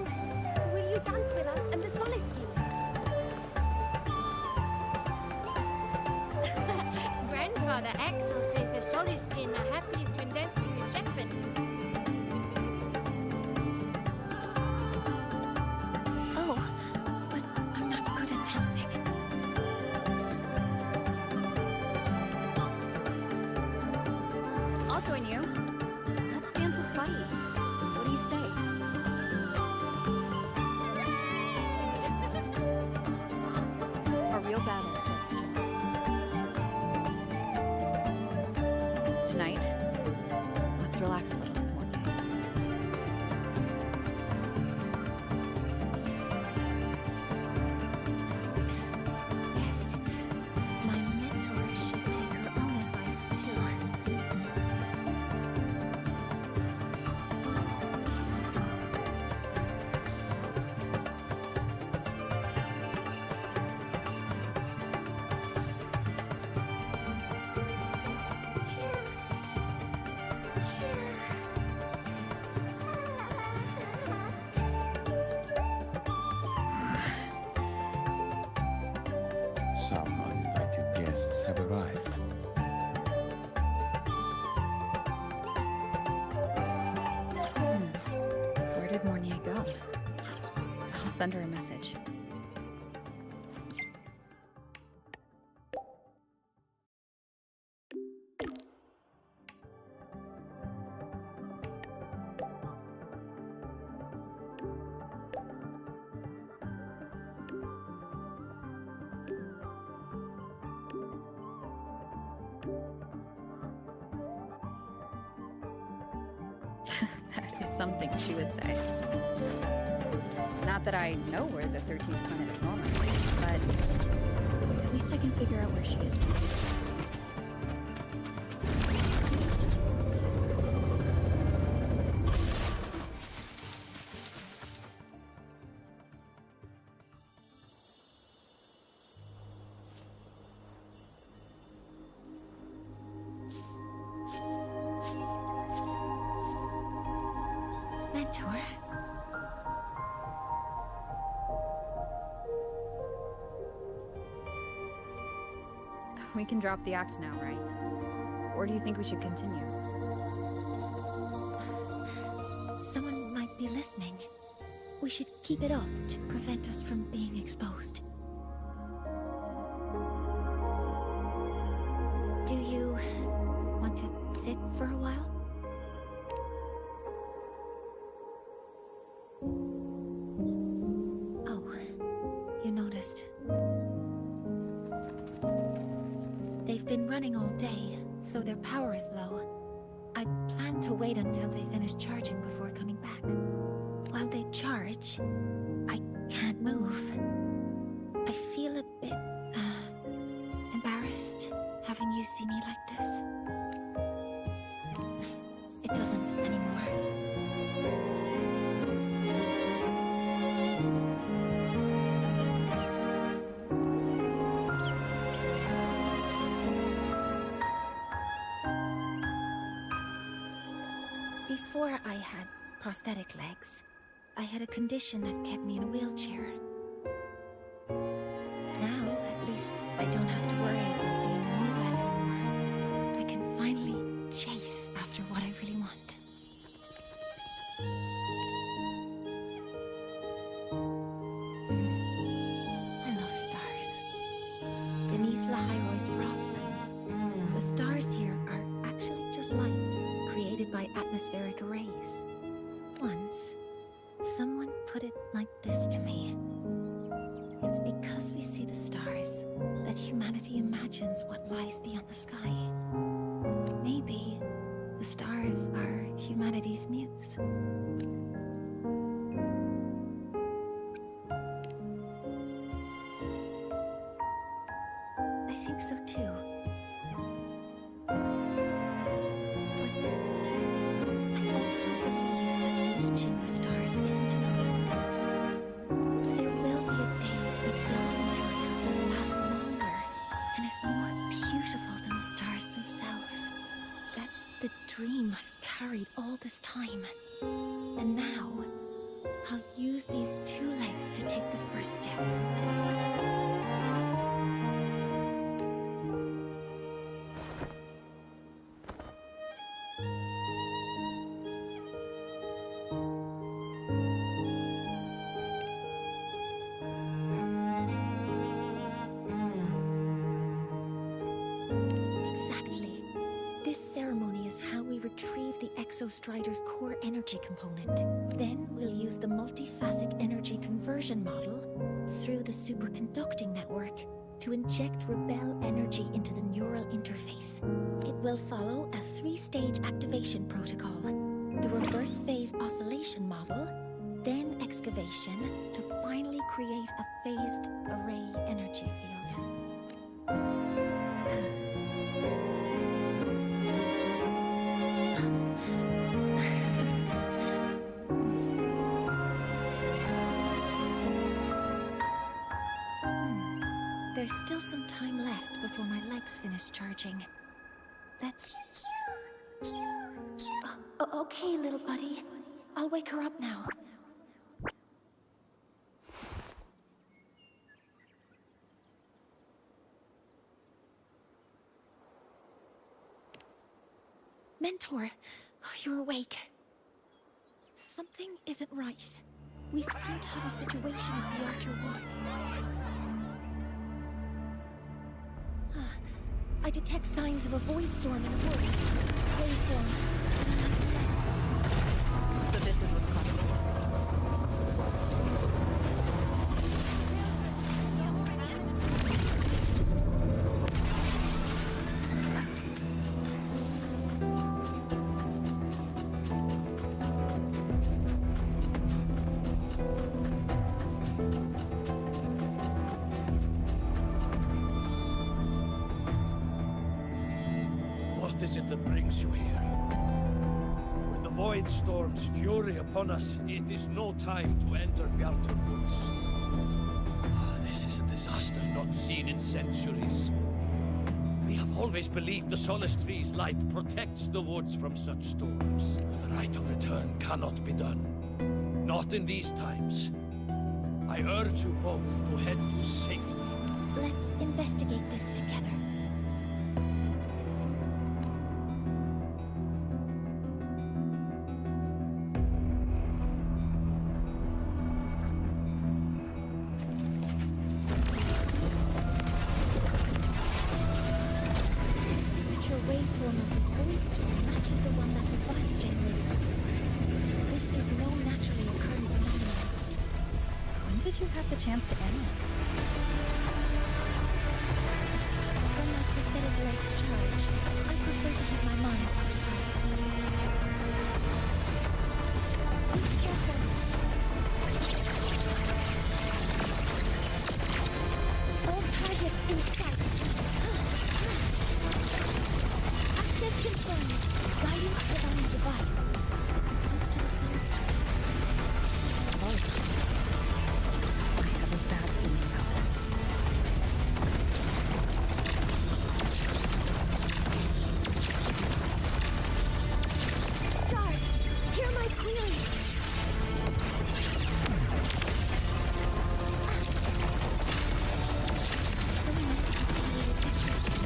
Will you dance with us and the Soliskin? Grandfather Axel says the Soliskin are happiest when dancing with shepherds. Oh, but I'm not good at dancing. I'll join you. Let's dance with Buddy. What do you say? A real battle starts tonight. Let's relax a little. Yes. My mentor should take her own advice too. Some uninvited guests have arrived. Where did Mornier go? I'll send her a message. That is something she would say. Not that I know where the 13th planet of Norman is, but at least I can figure out where she is from here. Mentor? We can drop the act now, right? Or do you think we should continue? Someone might be listening. We should keep it up to prevent us from being exposed. Do you want to sit for a while? Oh, you noticed. They've been running all day, so their power is low. I plan to wait until they finish charging before coming back. While they charge, I can't move. I feel a bit, embarrassed having you see me like this. It doesn't anymore. Before I had prosthetic legs, I had a condition that kept me in a wheelchair. Now, at least, I don't have to worry about being immobile anymore. I can finally chase after what I really want. I love stars. Beneath Lahairoy's frostlands, the stars here are actually just lights created by atmospheric arrays. Once, someone put it like this to me. It's because we see the stars that humanity imagines what lies beyond the sky. Maybe the stars are humanity's muse. I think so too. I also believe that reaching the stars isn't enough. dream I've carried all this time. And now, I'll use these 2 legs to take the first step. Exactly. This ceremony is how we retrieve the Exostrider's core energy component. Then we'll use the multiphasic energy conversion model through the superconducting network to inject rebel energy into the neural interface. It will follow a 3-stage activation protocol. The reverse phase oscillation model, then excavation to finally create a phased array energy field. There's still some time left before my legs finish charging. That's... Okay, little buddy. I'll wake her up now. Mentor, you're awake. Something isn't right. We seem to have a situation in the Outer Woods. I detect signs of a void storm in the woods. Waveform. So this is what's causing it. What is it that brings you here? With the Void Storm's fury upon us, it is no time to enter Bjartur Woods. This is a disaster not seen in centuries. We have always believed the Solace Tree's light protects the woods from such storms. The right of return cannot be done. Not in these times. I urge you both to head to safety. Let's investigate this together. Waveform of this void storm matches the one that device generated before. This is no naturally occurring phenomenon. When did you have the chance to analyze this? When my prosthetic legs charge, I prefer to keep my mind occupied. Be careful. All targets in sight. Access confirmed. Guidance put on the device. It points to the Solace Tree. Solace Tree? I have a bad feeling about this. Stars! Hear my query! Someone activated Exostrider.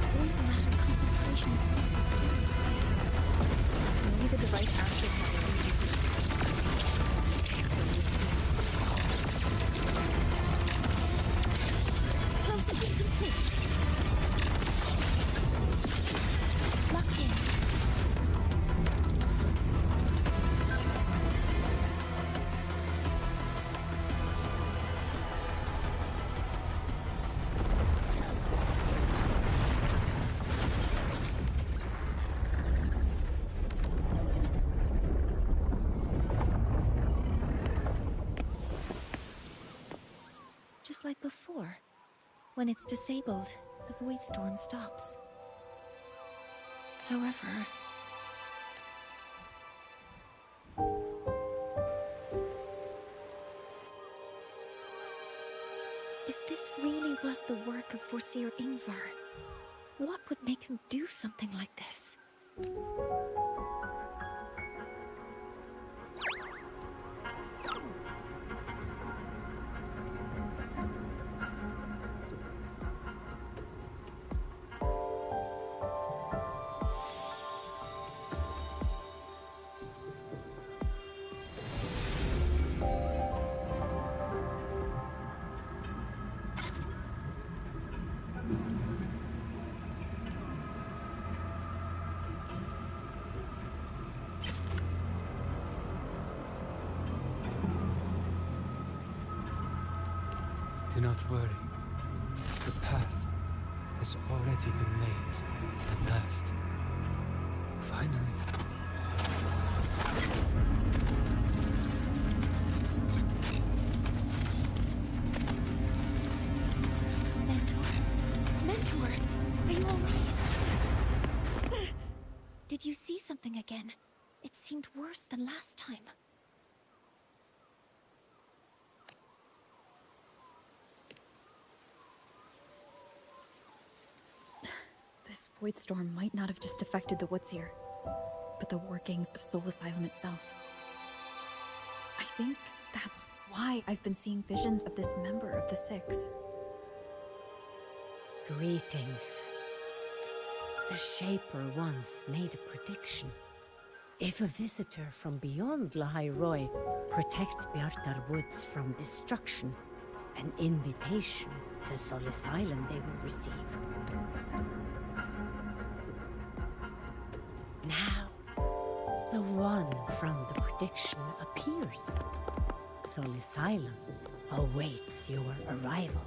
The void matter concentration is also full. Maybe the device actually Processing complete. Locked in. Just like before. When it's disabled, the void storm stops. However... if this really was the work of Foreseer Ingvar, what would make him do something like this? Do not worry. The path has already been laid at last. Finally. Mentor, are you all right? Did you see something again? It seemed worse than last time. This void storm might not have just affected the woods here, but the workings of Soul Asylum itself. I think that's why I've been seeing visions of this member of the Six. Greetings. The Shaper once made a prediction. If a visitor from beyond Lahai Roy protects Bjartar Woods from destruction, an invitation to Soul Asylum they will receive. Now, the one from the prediction appears. Soul Asylum awaits your arrival.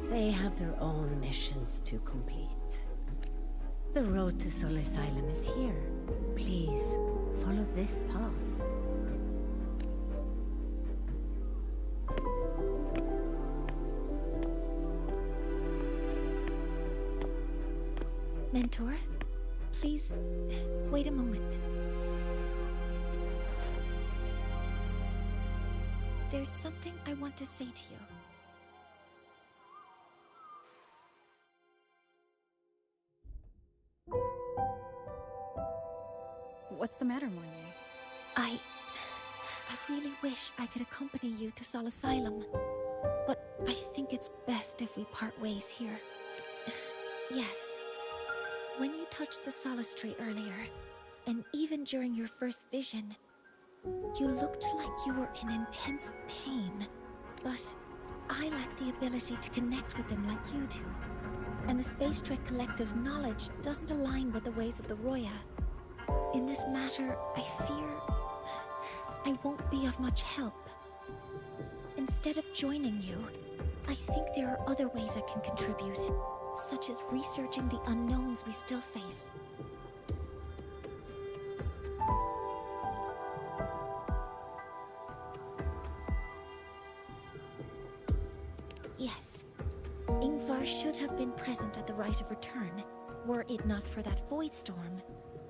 They have their own missions to complete. The road to Soul Asylum is here. Please, follow this path. Mentor, please, wait a moment. There's something I want to say to you. What's the matter, Mornay? I really wish I could accompany you to Soul Asylum, but I think it's best if we part ways here. Yes, when you touched the Solace Tree earlier, and even during your first vision, you looked like you were in intense pain, but I lack the ability to connect with them like you do, and the Space Trek Collective's knowledge doesn't align with the ways of the Roya. In this matter, I fear I won't be of much help. Instead of joining you, I think there are other ways I can contribute, such as researching the unknowns we still face. Yes, Ingvar should have been present at the Rite of Return, were it not for that void storm.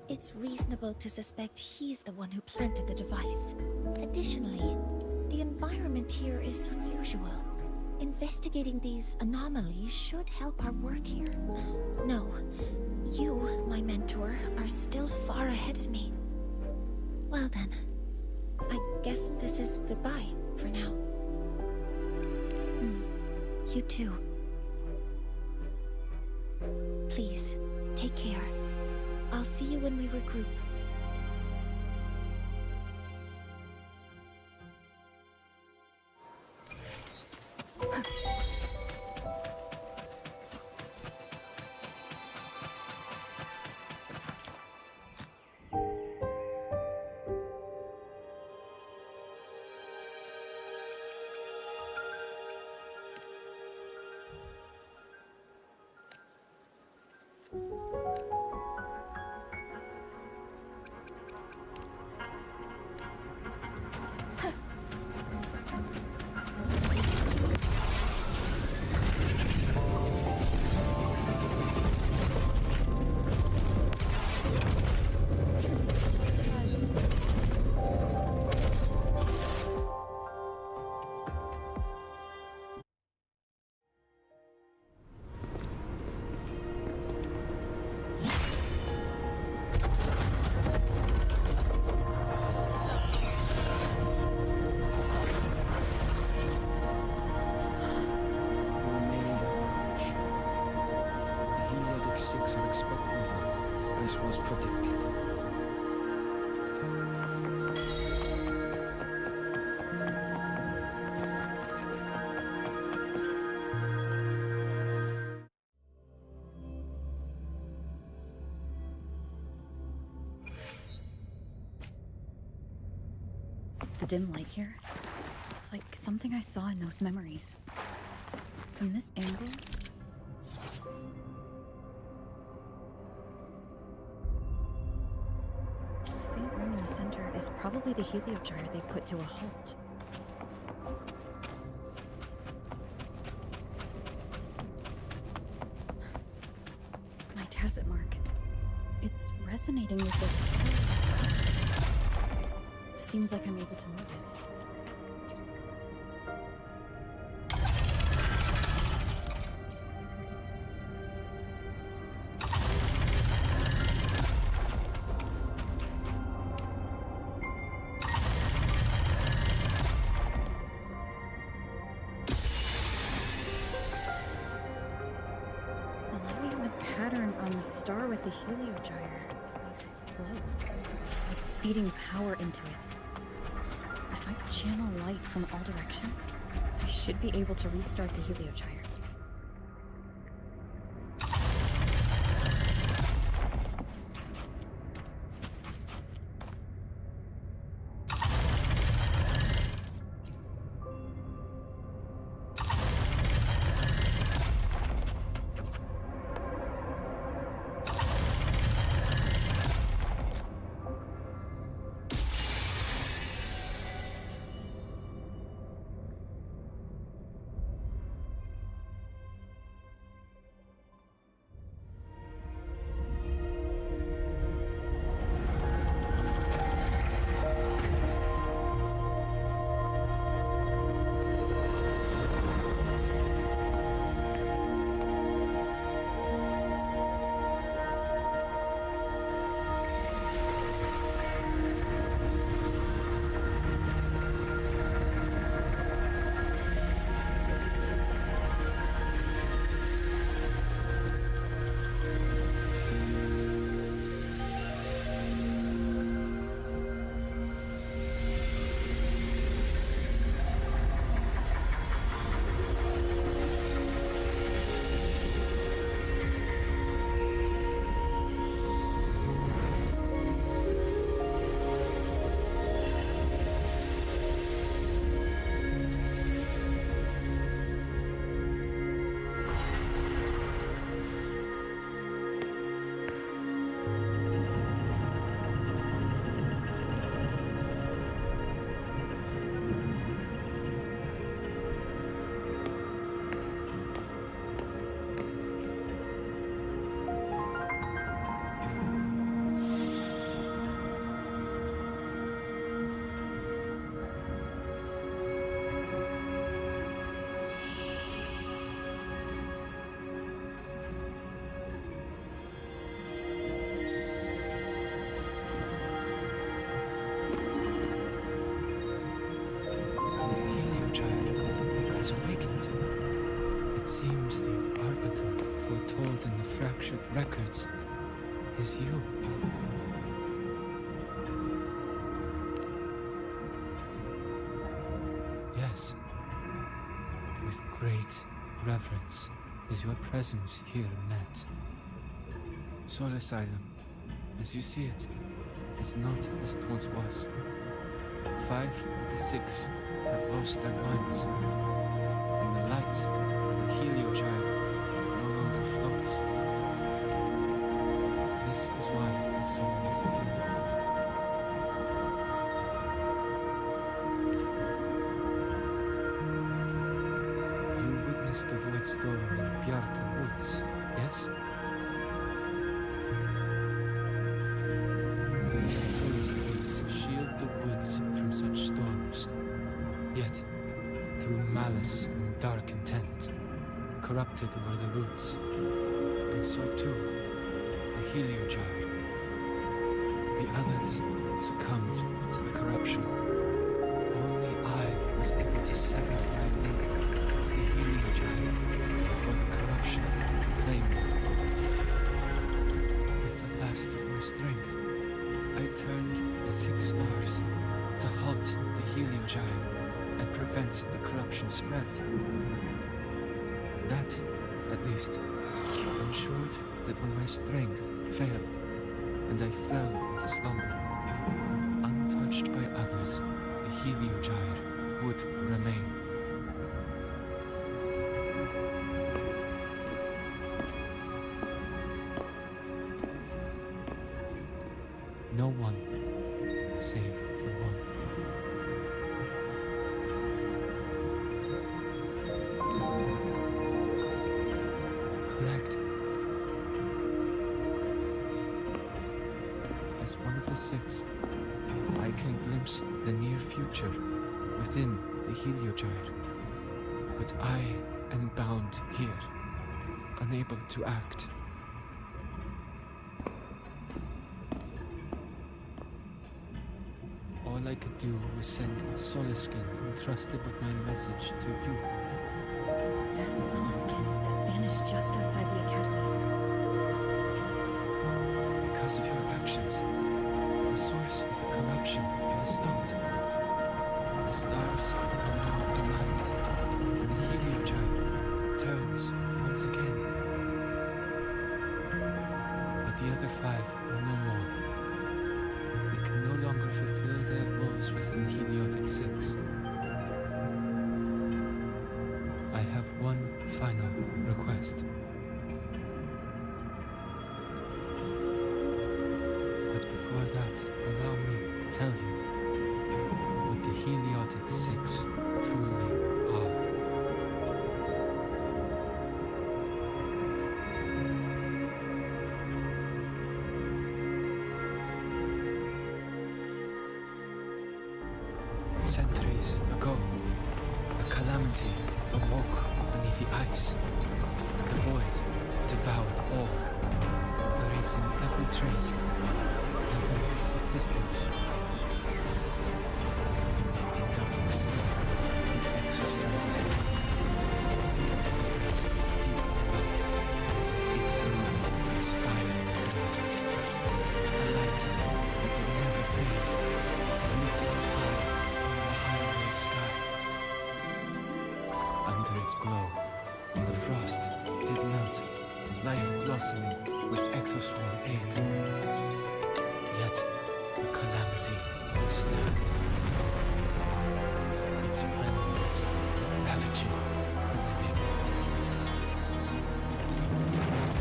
It's reasonable to suspect he's the one who planted the device. Additionally, the environment here is unusual. Investigating these anomalies should help our work here. No, you, my mentor, are still far ahead of me. Well then, I guess this is goodbye for now. You too. Please, take care. I'll see you when we regroup. gods are expecting you, as was predicted. The dim light here, it's like something I saw in those memories. From this angle, the faint ring in the center is probably the heliogyre they put to a halt. My tacit mark. It's resonating with this. Seems like I'm able to move it. Aligning the pattern on the star with the heliogyre makes it glow. It's feeding power into it. If I channel light from all directions, I should be able to restart the heliogyre. Has awakened. It seems the arbiter foretold in the fractured records is you. Yes. With great reverence is your presence here met. Soul Asylum, as you see it, is not as it once was. 5 of the 6 have lost their minds. The light of the heliogyre no longer flows. This is why I summoned you. You witnessed the void storm in Bjarta Woods, yes? Soul's shield the woods from such storms, yet through malice and dark intent, corrupted were the roots, and so too the heliogyre. The others succumbed to the corruption. Only I was able to sever my link to the heliogyre before the corruption could claim me. last of my strength, I turned the 6 stars to halt the Heliogyre and prevent the corruption spread. That, at least, ensured that when my strength failed and I fell into slumber, untouched by others, the Heliogyre would remain. No one, save for one. Correct. As one of the 6, I can glimpse the near future within the Heliogyre. But I am bound here, unable to act. All I could do was send a Soliskin entrusted with my message to you. That Soliskin that vanished just outside the academy. Because of your actions, the source of the corruption was stopped. The stars are now aligned, and the Heliogyre turns once again. But the other 5 are no more. We can no longer fulfill their roles within the Heliotic 6. I have one final request. But before that, allow me to tell you what the Heliotic 6 truly are. Centuries ago, a calamity awoke beneath the ice. The void devoured all, erasing every trace, every existence. In darkness, the exostrate is born, sealed with threat deep below. It grew its fire a light that will never fade, lifted high on the highway sky. Under its glow, the frost did melt, life blossoming with exoswarm aid. Yet the calamity stirred. Its remnants ravaging the living. Thus,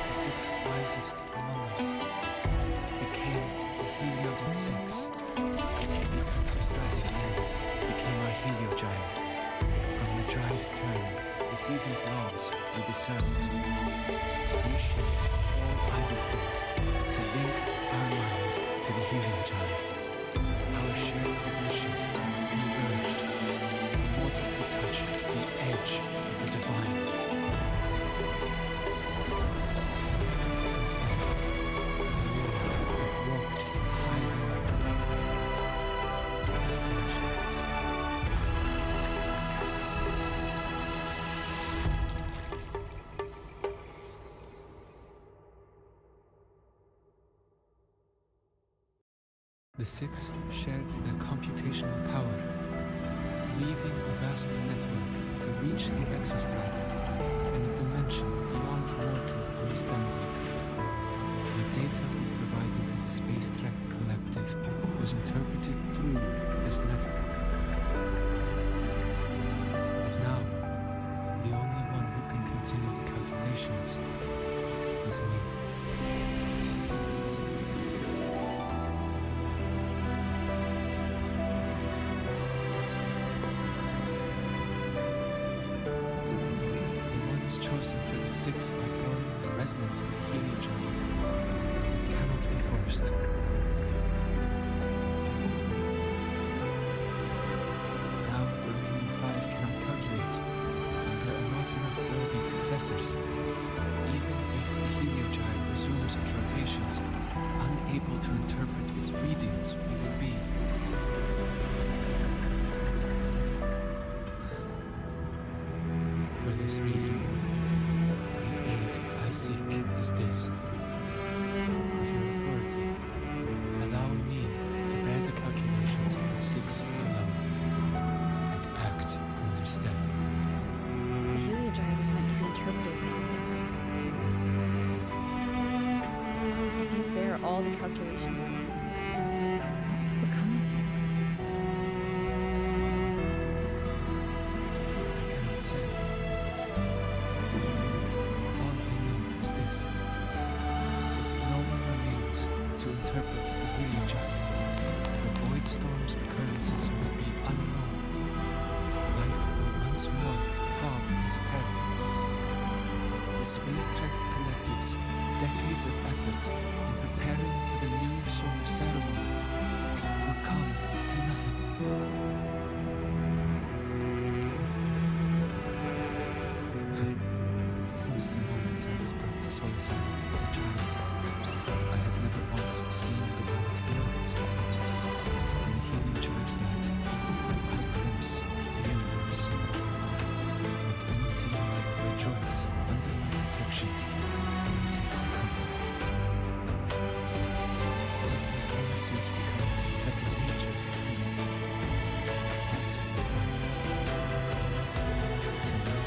the 6 wisest among us became the Heliotic 6. The exostratic lands became our Heliogyre. From the drive's turn, the season's laws were discerned. We shaped all idle thought to link our minds to the Heliogyre. Our shared cognition converged, mortals to touch the edge of the divine. Since then, the Lord have walked high road for centuries. The 6 shared their computational power, weaving a vast network to reach the exostrata in a dimension beyond mortal understanding. The data we provided to the Space Trek Collective was interpreted through this network. But now, the only one who can continue the calculations is me. Chosen for the 6 are born with resonance with the Heliogyre. It cannot be forced. Now the remaining 5 cannot calculate, and there are not enough worthy successors. Even if the Heliogyre resumes its rotations, unable to interpret its readings, we will be. For this reason, the aid I seek is this. with your authority, allow me to bear the calculations of the six alone, and act in their stead. The Heliogyre was meant to be interpreted by 6. If you bear all the calculations of him, what will come of him? I cannot say. All I know is this. If no one remains to interpret the Heliogyre, the Void Storm's occurrences will be unknown. Life will once more fall into peril. The Space Trek Collective's decades of effort in preparing for the new solar ceremony will come to nothing. Since the moment I was brought to Solisar as a child, I have never once seen the world beyond. In the Heliogyre's light, I glimpse the universe. And in seeing life rejoice under my protection, do I take comfort. This has long since become second nature to me. Part of my life. So now,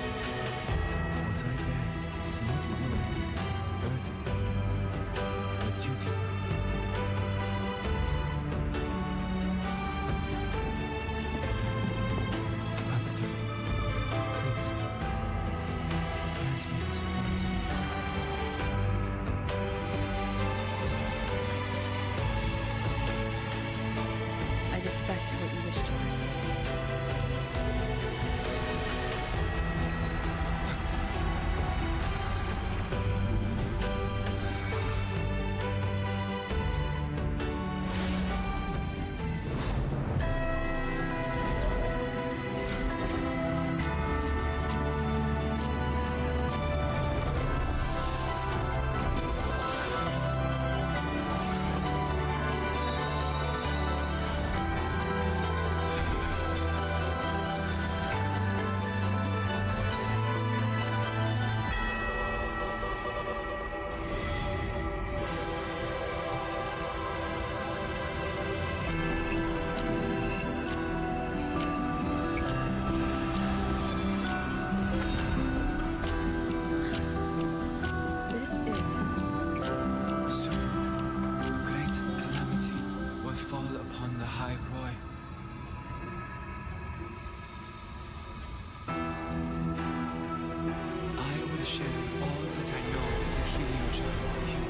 what I bear is not glory, burden, but duty. Arbiter, please, grant me this authority. I respect what you wish to persist. This is... Sir, great calamity will fall upon the High Roy. I will share all that I know of the Heliogyre with you.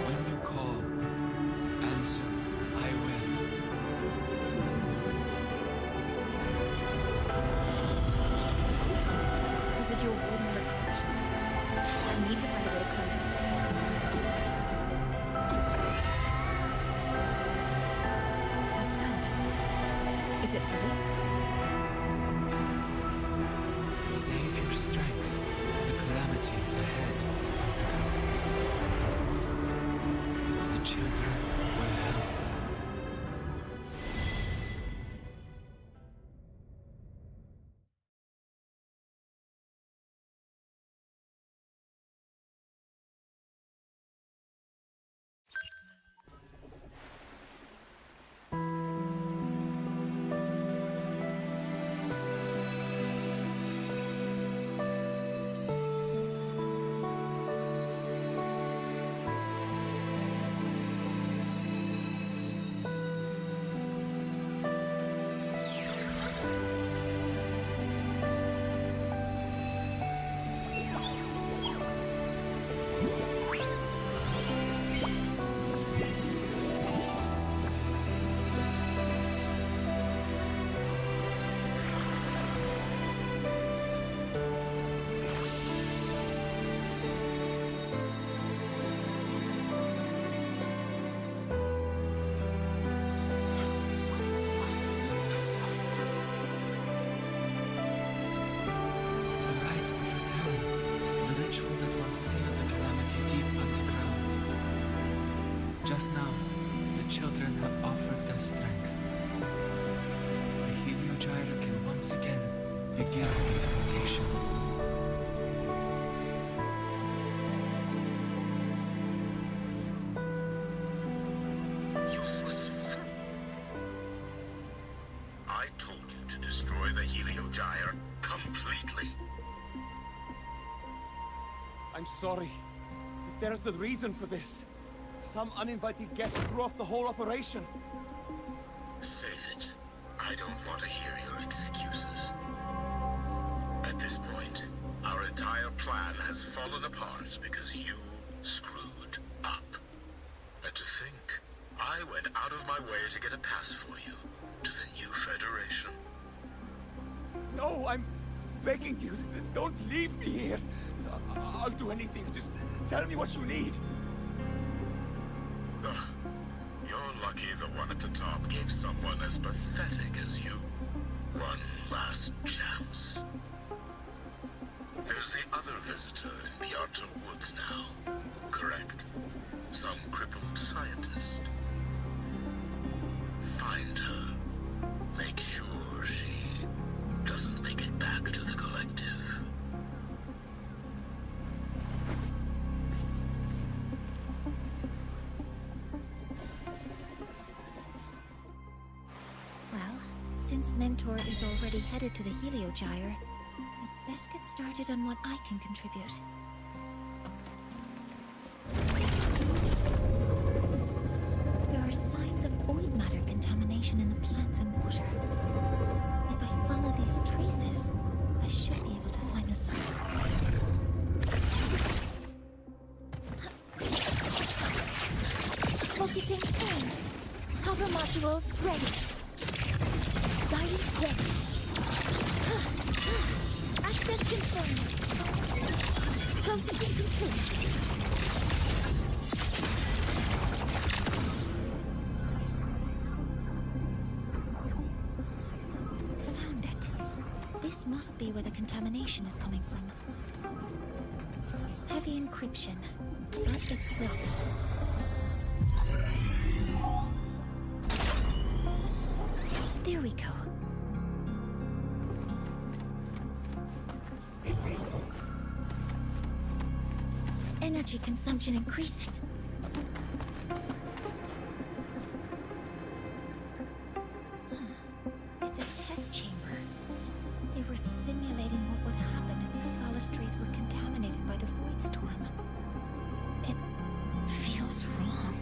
When you call, answer, I will. Residual void matter corruption. I need to find a way to cleanse it. That sound. Is it ready? Save your strength for the calamity ahead, Arbiter. The children will help. Just now, the children have offered their strength. The Heliogyre can once again begin its rotation. Useless fool. I told you to destroy the Heliogyre completely. I'm sorry. But there's a reason for this. Some uninvited guests threw off the whole operation. Save it. I don't want to hear your excuses. At this point, our entire plan has fallen apart because you screwed up. And to think, I went out of my way to get a pass for you to the new Federation. No, I'm begging you. Don't leave me here. I'll do anything. Just tell me what you need. Ugh. You're lucky the one at the top gave someone as pathetic as you one last chance. There's the other visitor in the Outer Woods now, correct? Some crippled scientist. Find her. Make sure she doesn't make it back to the collective. Well, since Mentor is already headed to the Heliogyre, I'd best get started on what I can contribute. There are signs of void matter contamination in the plants and water. If I follow these traces, I should be able to find the source. Focusing in. Cover modules ready. Guidance ready. Access confirmed. Processing complete. Found it. This must be where the contamination is coming from. Heavy encryption, but it's slow. There we go. Energy consumption increasing. It's a test chamber. They were simulating what would happen if the Solace Trays were contaminated by the Void Storm. It feels wrong.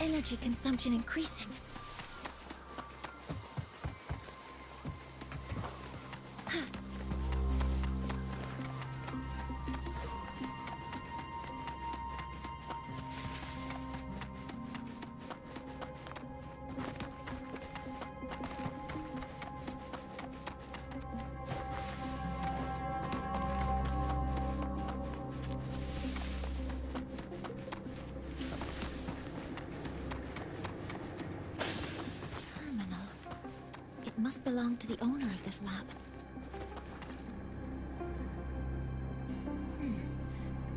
Energy consumption increasing. Must belong to the owner of this lab.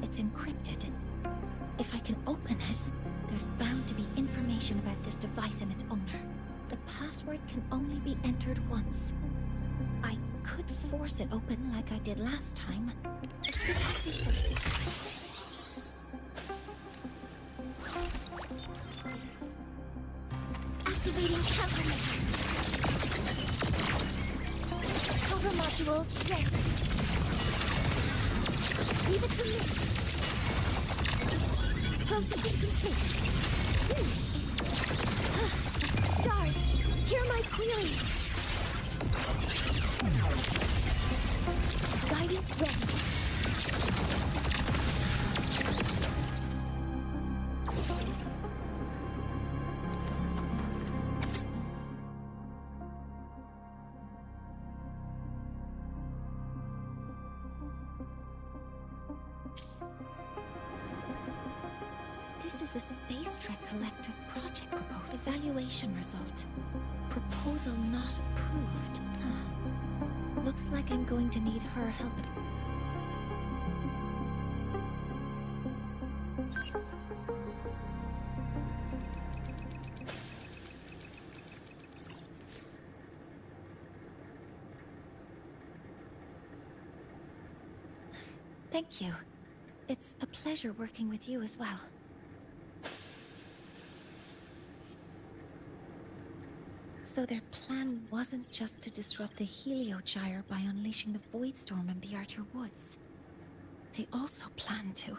It's encrypted. If I can open it, there's bound to be information about this device and its owner. The password can only be entered once. I could force it open like I did last time. Let's see first. Activating countermeasure. Cover modules ready. Leave it to me. Processing complete. Stars, hear my query. Guidance ready. This is a Space Trek Collective project proposal. Evaluation result. Proposal not approved. Looks like I'm going to need her help. Thank you. It's a pleasure working with you as well. So their plan wasn't just to disrupt the Heliogyre by unleashing the Void Storm in the Arthur Woods. They also planned to...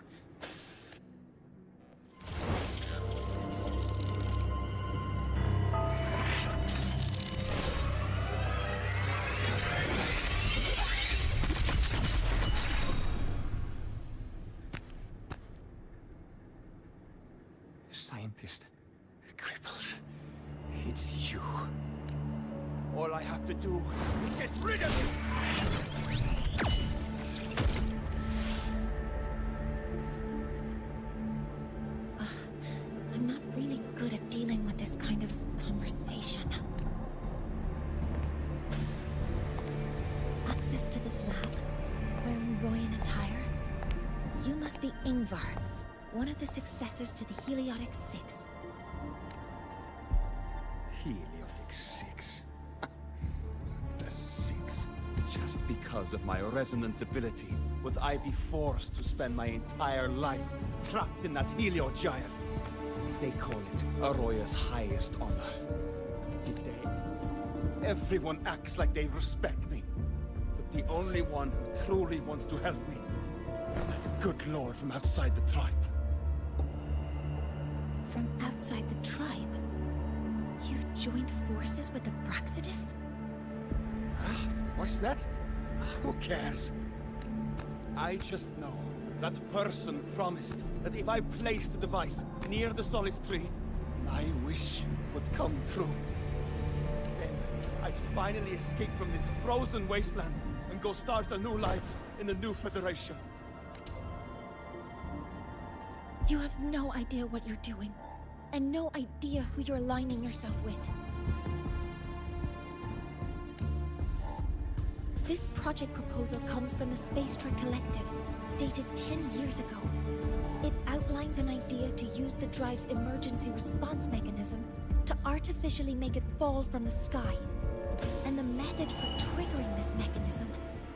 Scientist. Crippled. It's you. All I have to do is get rid of you! I'm not really good at dealing with this kind of conversation. Access to this lab, wearing Royan attire. You must be Ingvar, one of the successors to the Heliotic Six. Heliotic 6. The 6. Just because of my resonance ability, would I be forced to spend my entire life trapped in that Heliogyre? They call it Aroya's highest honor. Did they? Everyone acts like they respect me. But the only one who truly wants to help me is that good lord from outside the tribe. From outside the tribe? You've joined forces with the Vraxidus? What's that? Who cares? I just know that person promised that if I placed the device near the Solace Tree, my wish would come true. Then I'd finally escape from this frozen wasteland and go start a new life in the new Federation. You have no idea what you're doing, and no idea who you're aligning yourself with. This project proposal comes from the Space Trek Collective, dated 10 years ago. It outlines an idea to use the drive's emergency response mechanism to artificially make it fall from the sky. And the method for triggering this mechanism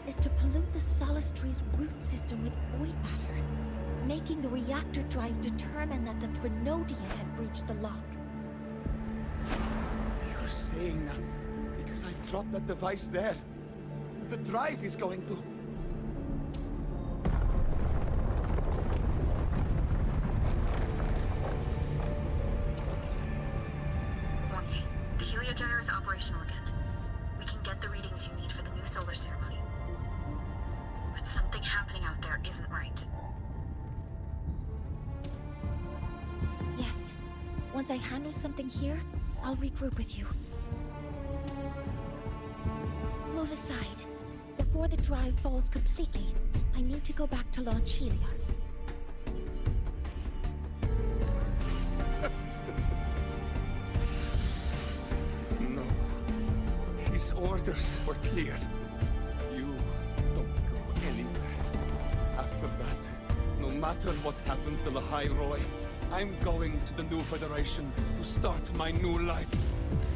is to pollute the Solace Tree's root system with void matter, making the reactor drive determine that the Threnodian had breached the lock. You're saying that because I dropped that device there. The drive is going to... Morning. The Heliogyre is operational again. We can get the readings you need for the new solar ceremony. But something happening out there isn't right. Yes. Once I handle something here, I'll regroup with you. Move aside. Before the drive falls completely, I need to go back to launch Helios. No. His orders were clear. You don't go anywhere. After that, no matter what happens to Lahai Roy, I'm going to the new Federation to start my new life.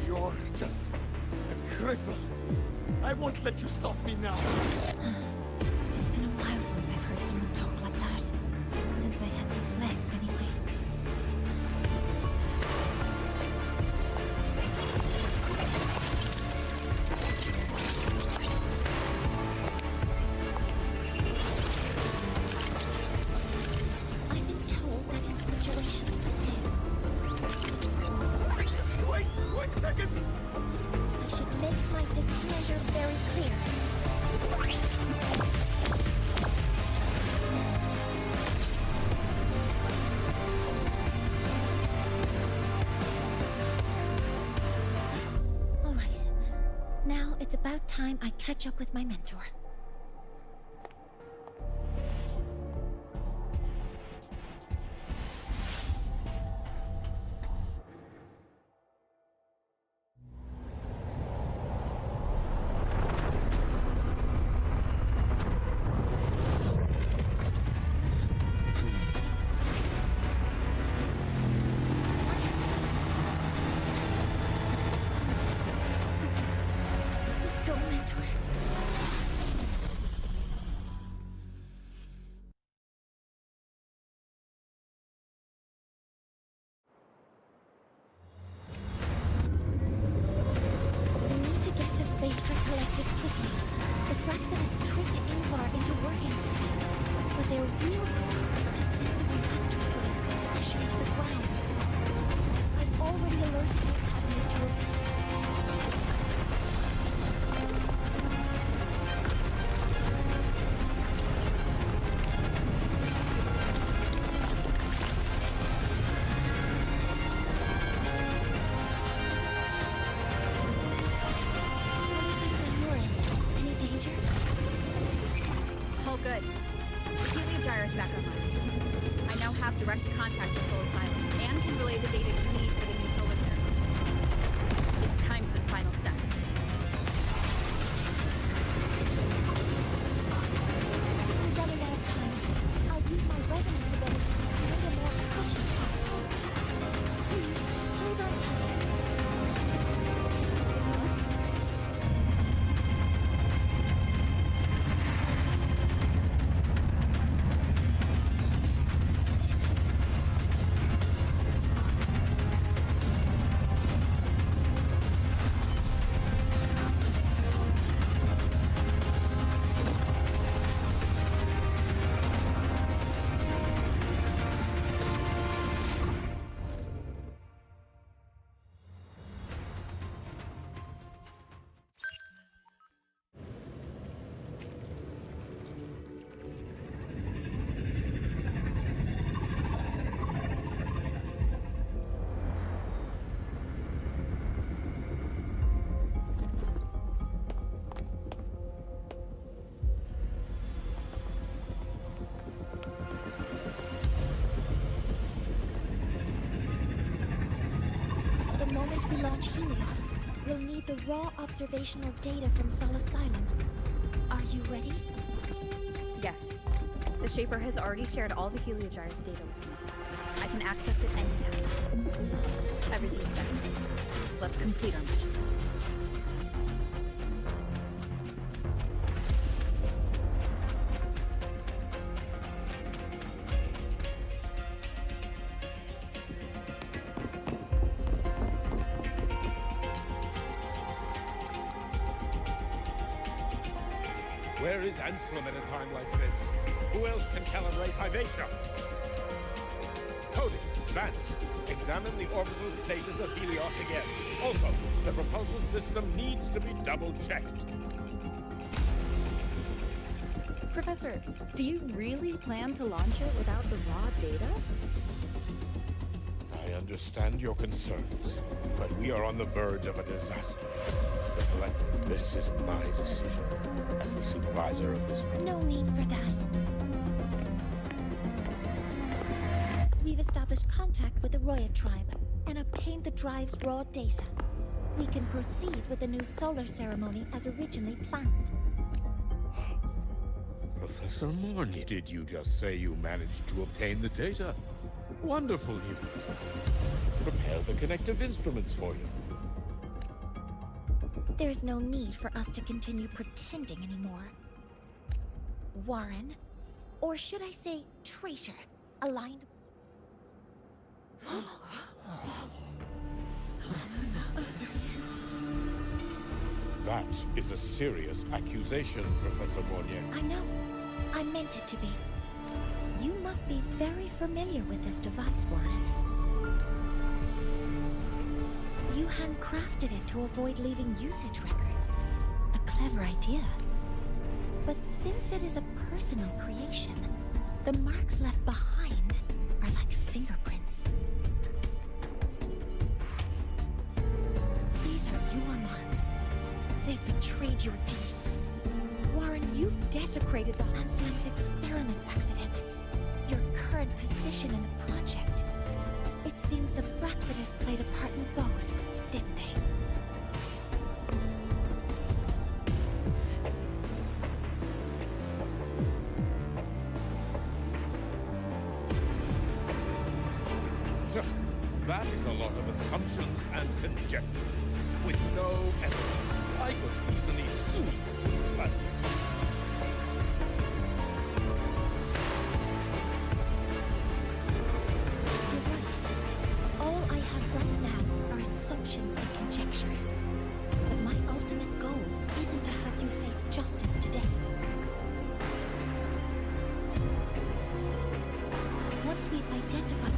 You're just a cripple. I won't let you stop me now. It's been a while since I've heard someone talk like that. Since I had these legs, anyway. I've been told that in situations like this... Wait 1 second! I should make my displeasure very clear. All right. Now it's about time I catch up with my mentor. real goal is to send the reactor drive crashing to the ground. I've already alerted the Academy to Any danger? All good. The helium gyre is back online. I now have direct contact with Soul Asylum and can relay the data you need for the new solar ceremony. It's time for the final step. We're running out of time. I'll use my resonance ability to create a more efficient path. Please, hold on tight. The moment we launch Helios, we'll need the raw observational data from Sol Asylum. Are you ready? Yes. The Shaper has already shared all the Heliogyre's data with me. I can access it anytime. Everything's set. Let's complete our mission. Where is Anselm at a time like this? Who else can calibrate Hyvatia? Cody, Vance, examine the orbital status of Helios again. Also, the propulsion system needs to be double-checked. Professor, do you really plan to launch it without the raw data? I understand your concerns, but we are on the verge of a disaster. The collective, this is my decision. As the supervisor of this program. No need for that. We've established contact with the Roya tribe and obtained the drive's raw data. We can proceed with the new solar ceremony as originally planned. Professor Morney, did you just say you managed to obtain the data? Wonderful news. Prepare the connective instruments for you. There's no need for us to continue pretending anymore. Warren, or should I say traitor, aligned... That is a serious accusation, Professor Mornier. I know. I meant it to be. You must be very familiar with this device, Warren. You handcrafted it to avoid leaving usage records. A clever idea. But since it is a personal creation, the marks left behind are like fingerprints. These are your marks. They've betrayed your deeds. Warren, you've desecrated the Anselm's experiment accident. Your current position in the project. It seems the Fraxidus played a part in both, didn't they? That is a lot of assumptions and conjectures, with no evidence. I could easily sue you for slander. You're right. All I have right now are assumptions and conjectures. But my ultimate goal isn't to have you face justice today.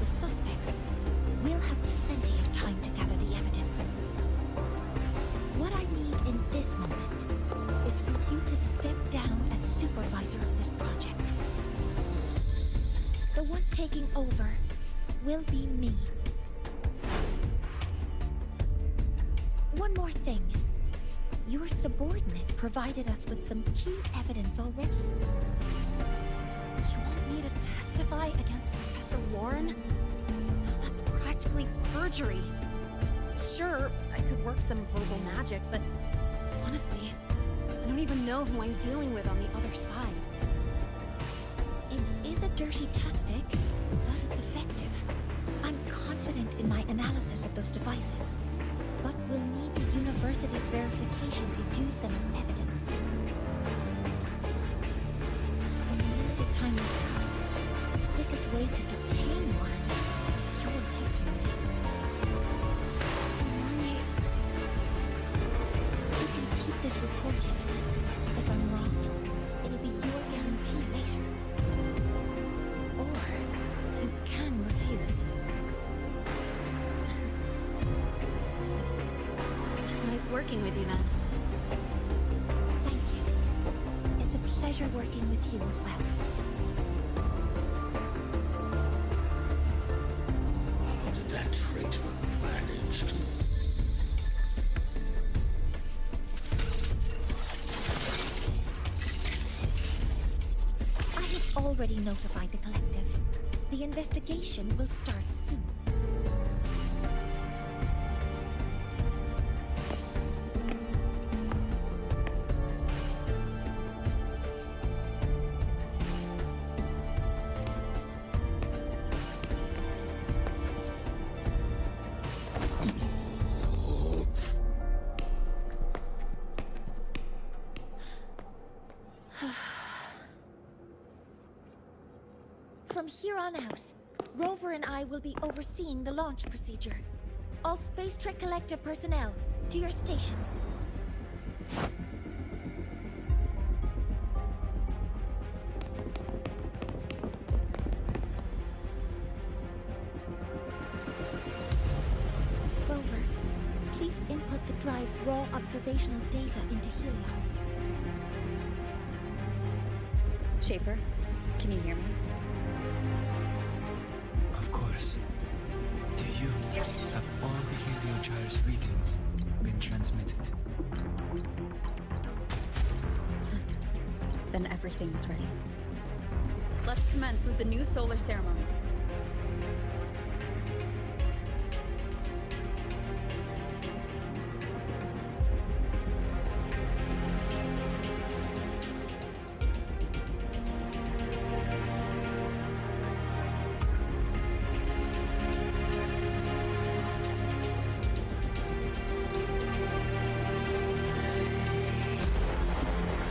the suspects, we'll have plenty of time to gather the evidence. What I need in this moment is for you to step down as supervisor of this project. The one taking over will be me. One more thing. Your subordinate provided us with some key evidence already. You want me to testify against Professor Warren? That's practically perjury. Sure, I could work some verbal magic, but honestly, I don't even know who I'm dealing with on the other side. It is a dirty tactic, but it's effective. I'm confident in my analysis of those devices, but we'll need the university's verification to use them as evidence. In the limited time we have, the quickest way to detain one is your testimony. Simone, You can keep this recording. If I'm wrong, it'll be your guarantee later. Or you can refuse. nice working with you then. Thank you. It's a pleasure working with you as well. How did that traitor manage to... I have already notified the collective. The investigation will start soon. From here on out, Rover and I will be overseeing the launch procedure. All Space Trek Collective personnel, to your stations. Rover, please input the drive's raw observational data into Helios. Shaper, can you hear me? Of course. To you, have all the Heliogyre's readings been transmitted? Then everything's ready. Let's commence with the new solar ceremony.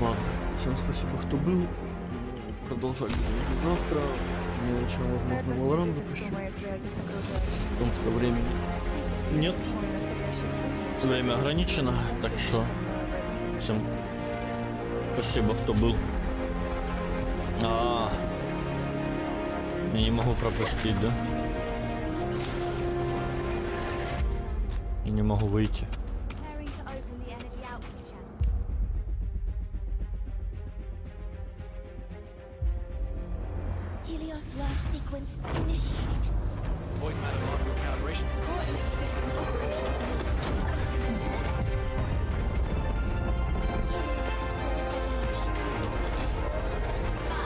Ладно, всем спасибо, кто был. Продолжать будем уже завтра. Вечером, возможно, Valorant запущу. Потому что времени нет. Время ограничено, так что всем спасибо, кто был. Я не могу пропустить, да? Я не могу выйти. Helios launch sequence initiating. Void matter module calibration. Coordinate system operational. Helios is ready for launch. 5.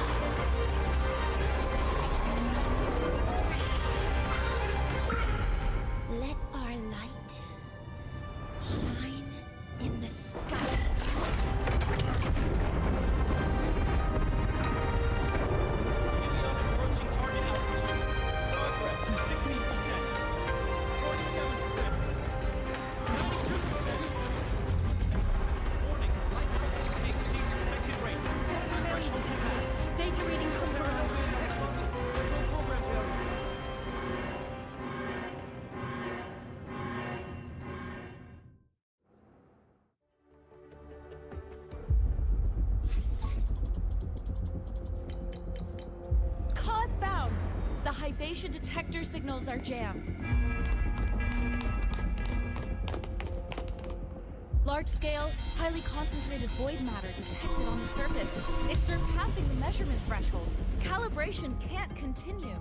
Let our light shine in the sky. Helios approaching target altitude. Progress 16%, 47%, 92%. Hypatia detector signals are jammed. Large-scale, highly concentrated void matter detected on the surface. It's surpassing the measurement threshold. Calibration can't continue.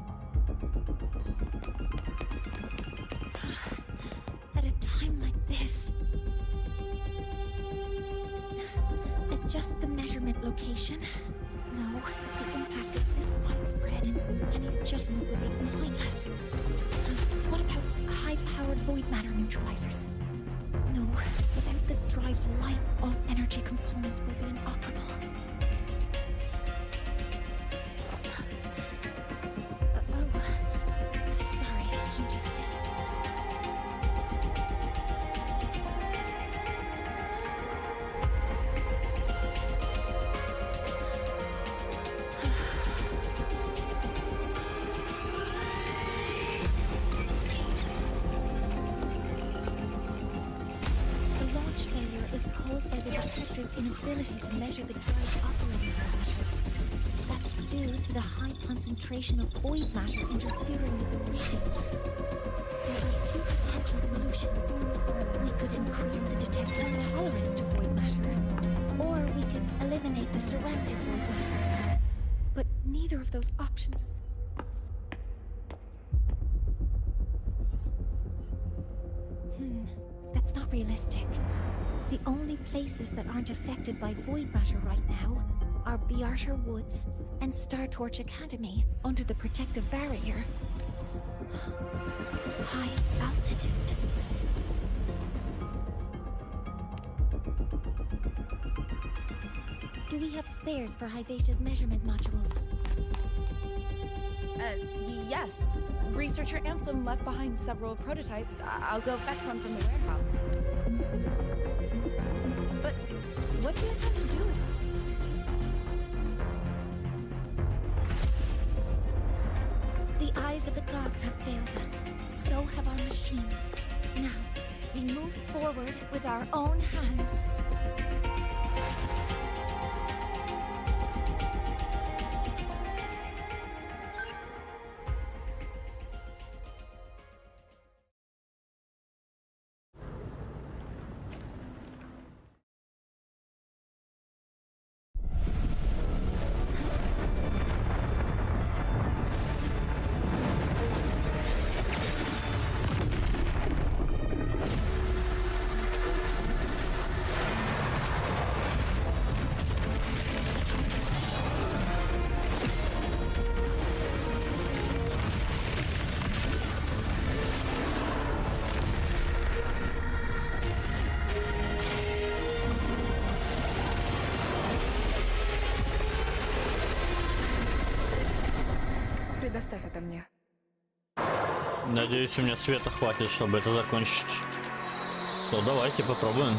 At a time like this... Adjust the measurement location. No, if the impact is this widespread, any adjustment would be pointless. What about high-powered void matter neutralizers? No, without the drive's light, all energy components will be inoperable. Oh, sorry, I'm just... is caused by the detector's inability to measure the drive's operating parameters. That's due to the high concentration of void matter interfering with the readings. There are two potential solutions. We could increase the detector's tolerance to void matter, or we could eliminate the surrounding void matter. But neither of those options... That's not realistic. The only places that aren't affected by void matter right now are Bearter Woods and Star Torch Academy under the protective barrier. High altitude. Do we have spares for Hypatia's measurement modules? Yes. Researcher Anselm left behind several prototypes. I'll go fetch one from the warehouse. But what do you intend to do with it? The eyes of the gods have failed us. So have our machines. Now, we move forward with our own hands. Предоставь это мне. Надеюсь, у меня света хватит, чтобы это закончить. То давайте попробуем.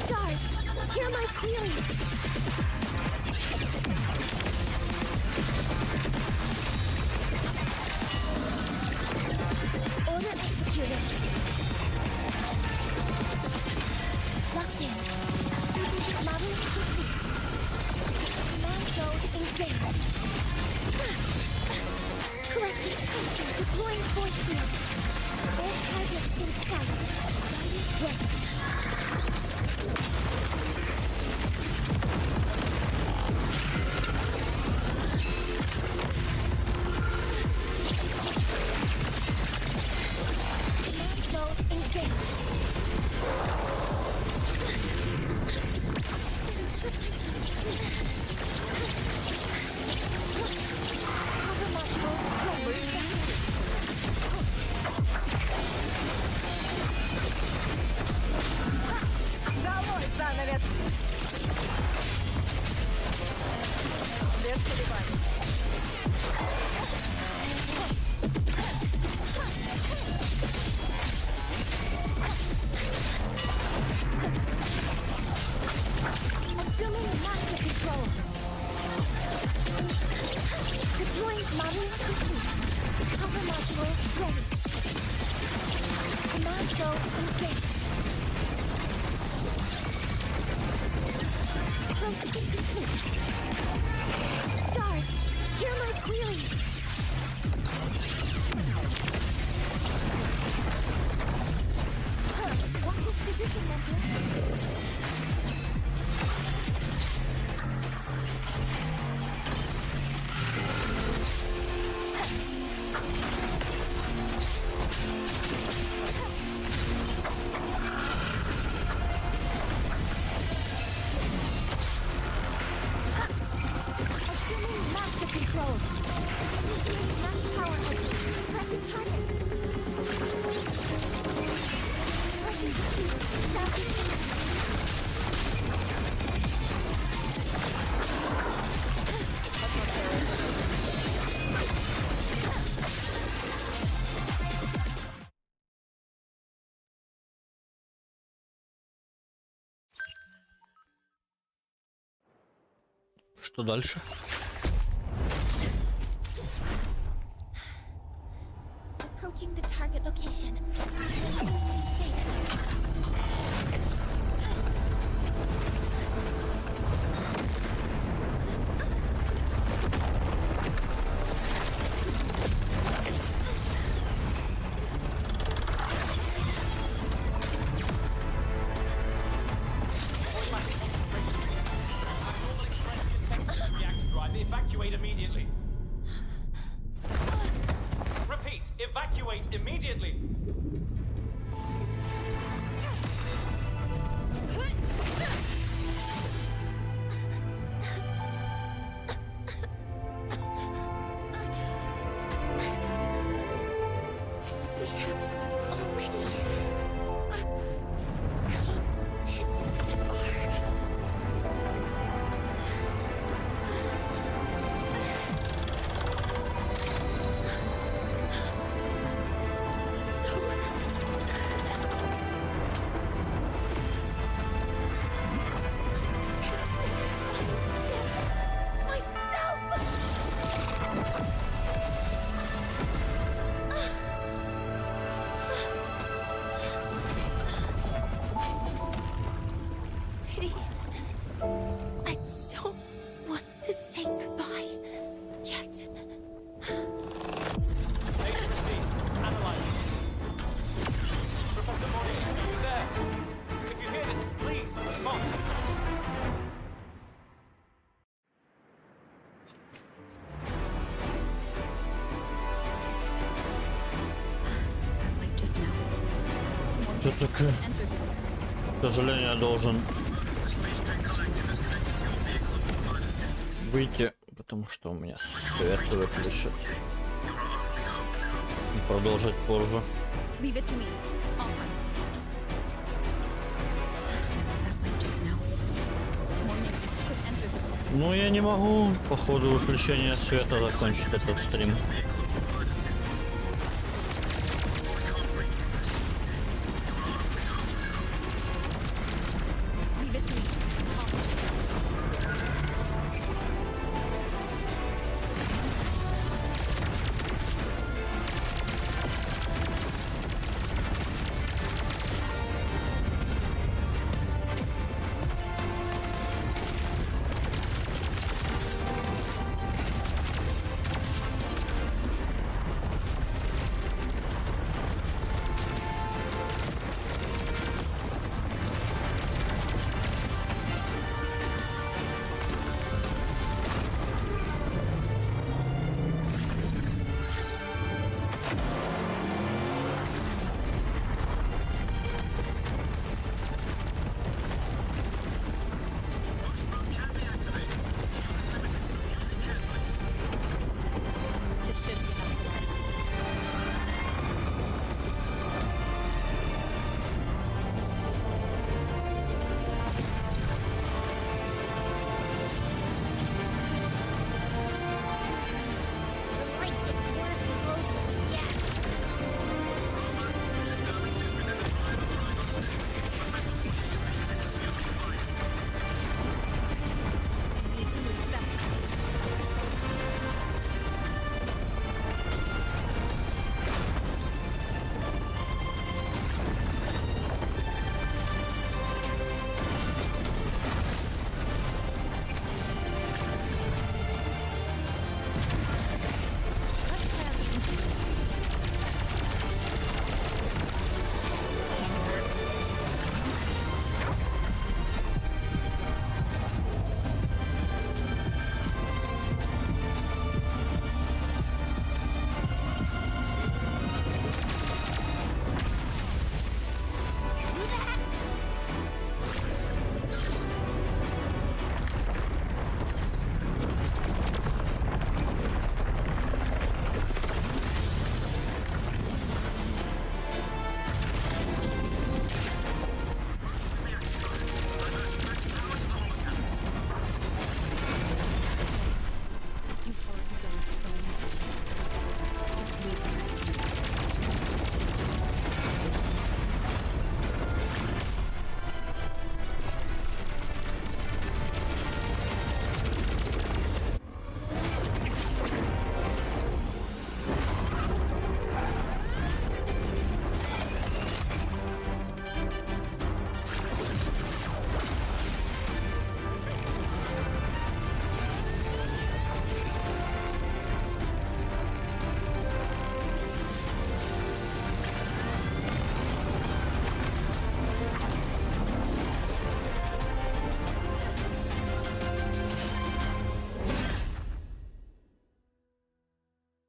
Stars, hear my queries! Order executed. Locked in. Model complete. Command node engaged. Corrected tester deploying force field. All targets in sight. Guidance ready. Assuming master control. Deploying module complete. Cover module ready. Command go engage. Processing complete. Stars, hear my queries. Wanted position mentor. Assuming master control. Initiating mass power output. Pressing target. Suppression complete. Mounting tank. Что дальше? Approaching the target location. Transfer seed data. Reactor drive. Evacuate immediately. Repeat. Evacuate immediately. We have already come this far. I don't want to say goodbye yet. Data received. Analyzing. Professor Mori, are you there? If you hear this, please respond. That light just now. More Все-таки, к сожалению, я должен выйти, потому что у меня свет выключит. И продолжить позже. Leave it to me. I'll run. That light just now. More mutants have entered the Ну, я не могу по ходу выключения света закончить этот стрим. Leave it to me.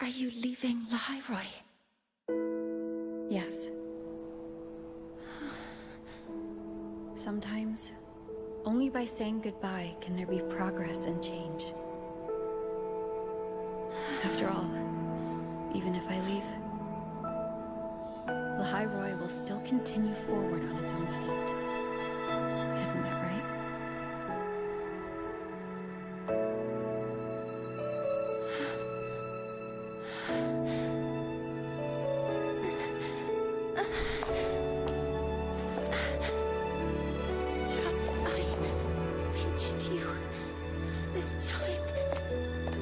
Are you leaving Lahairoi? Yes. Sometimes, only by saying goodbye can there be progress and change. After all, even if I leave, Lahairoi will still continue forward on its own feet. Isn't that right? Reached you. This time,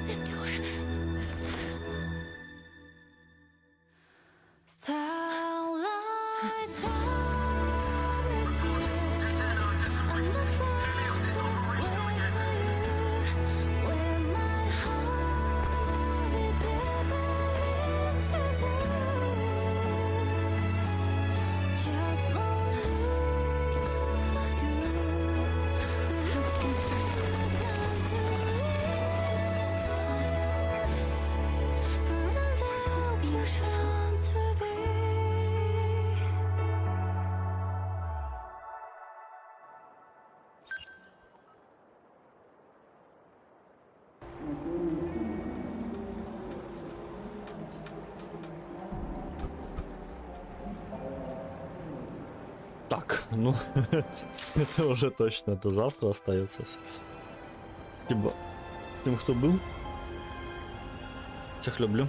Mentor. Starlight with you. I'm the fastest way to you. Where my heart is able to do. Just one look like you. So beautiful to be. Так, ну, это уже точно до завтра остается. Спасибо тем, кто был. Всех люблю.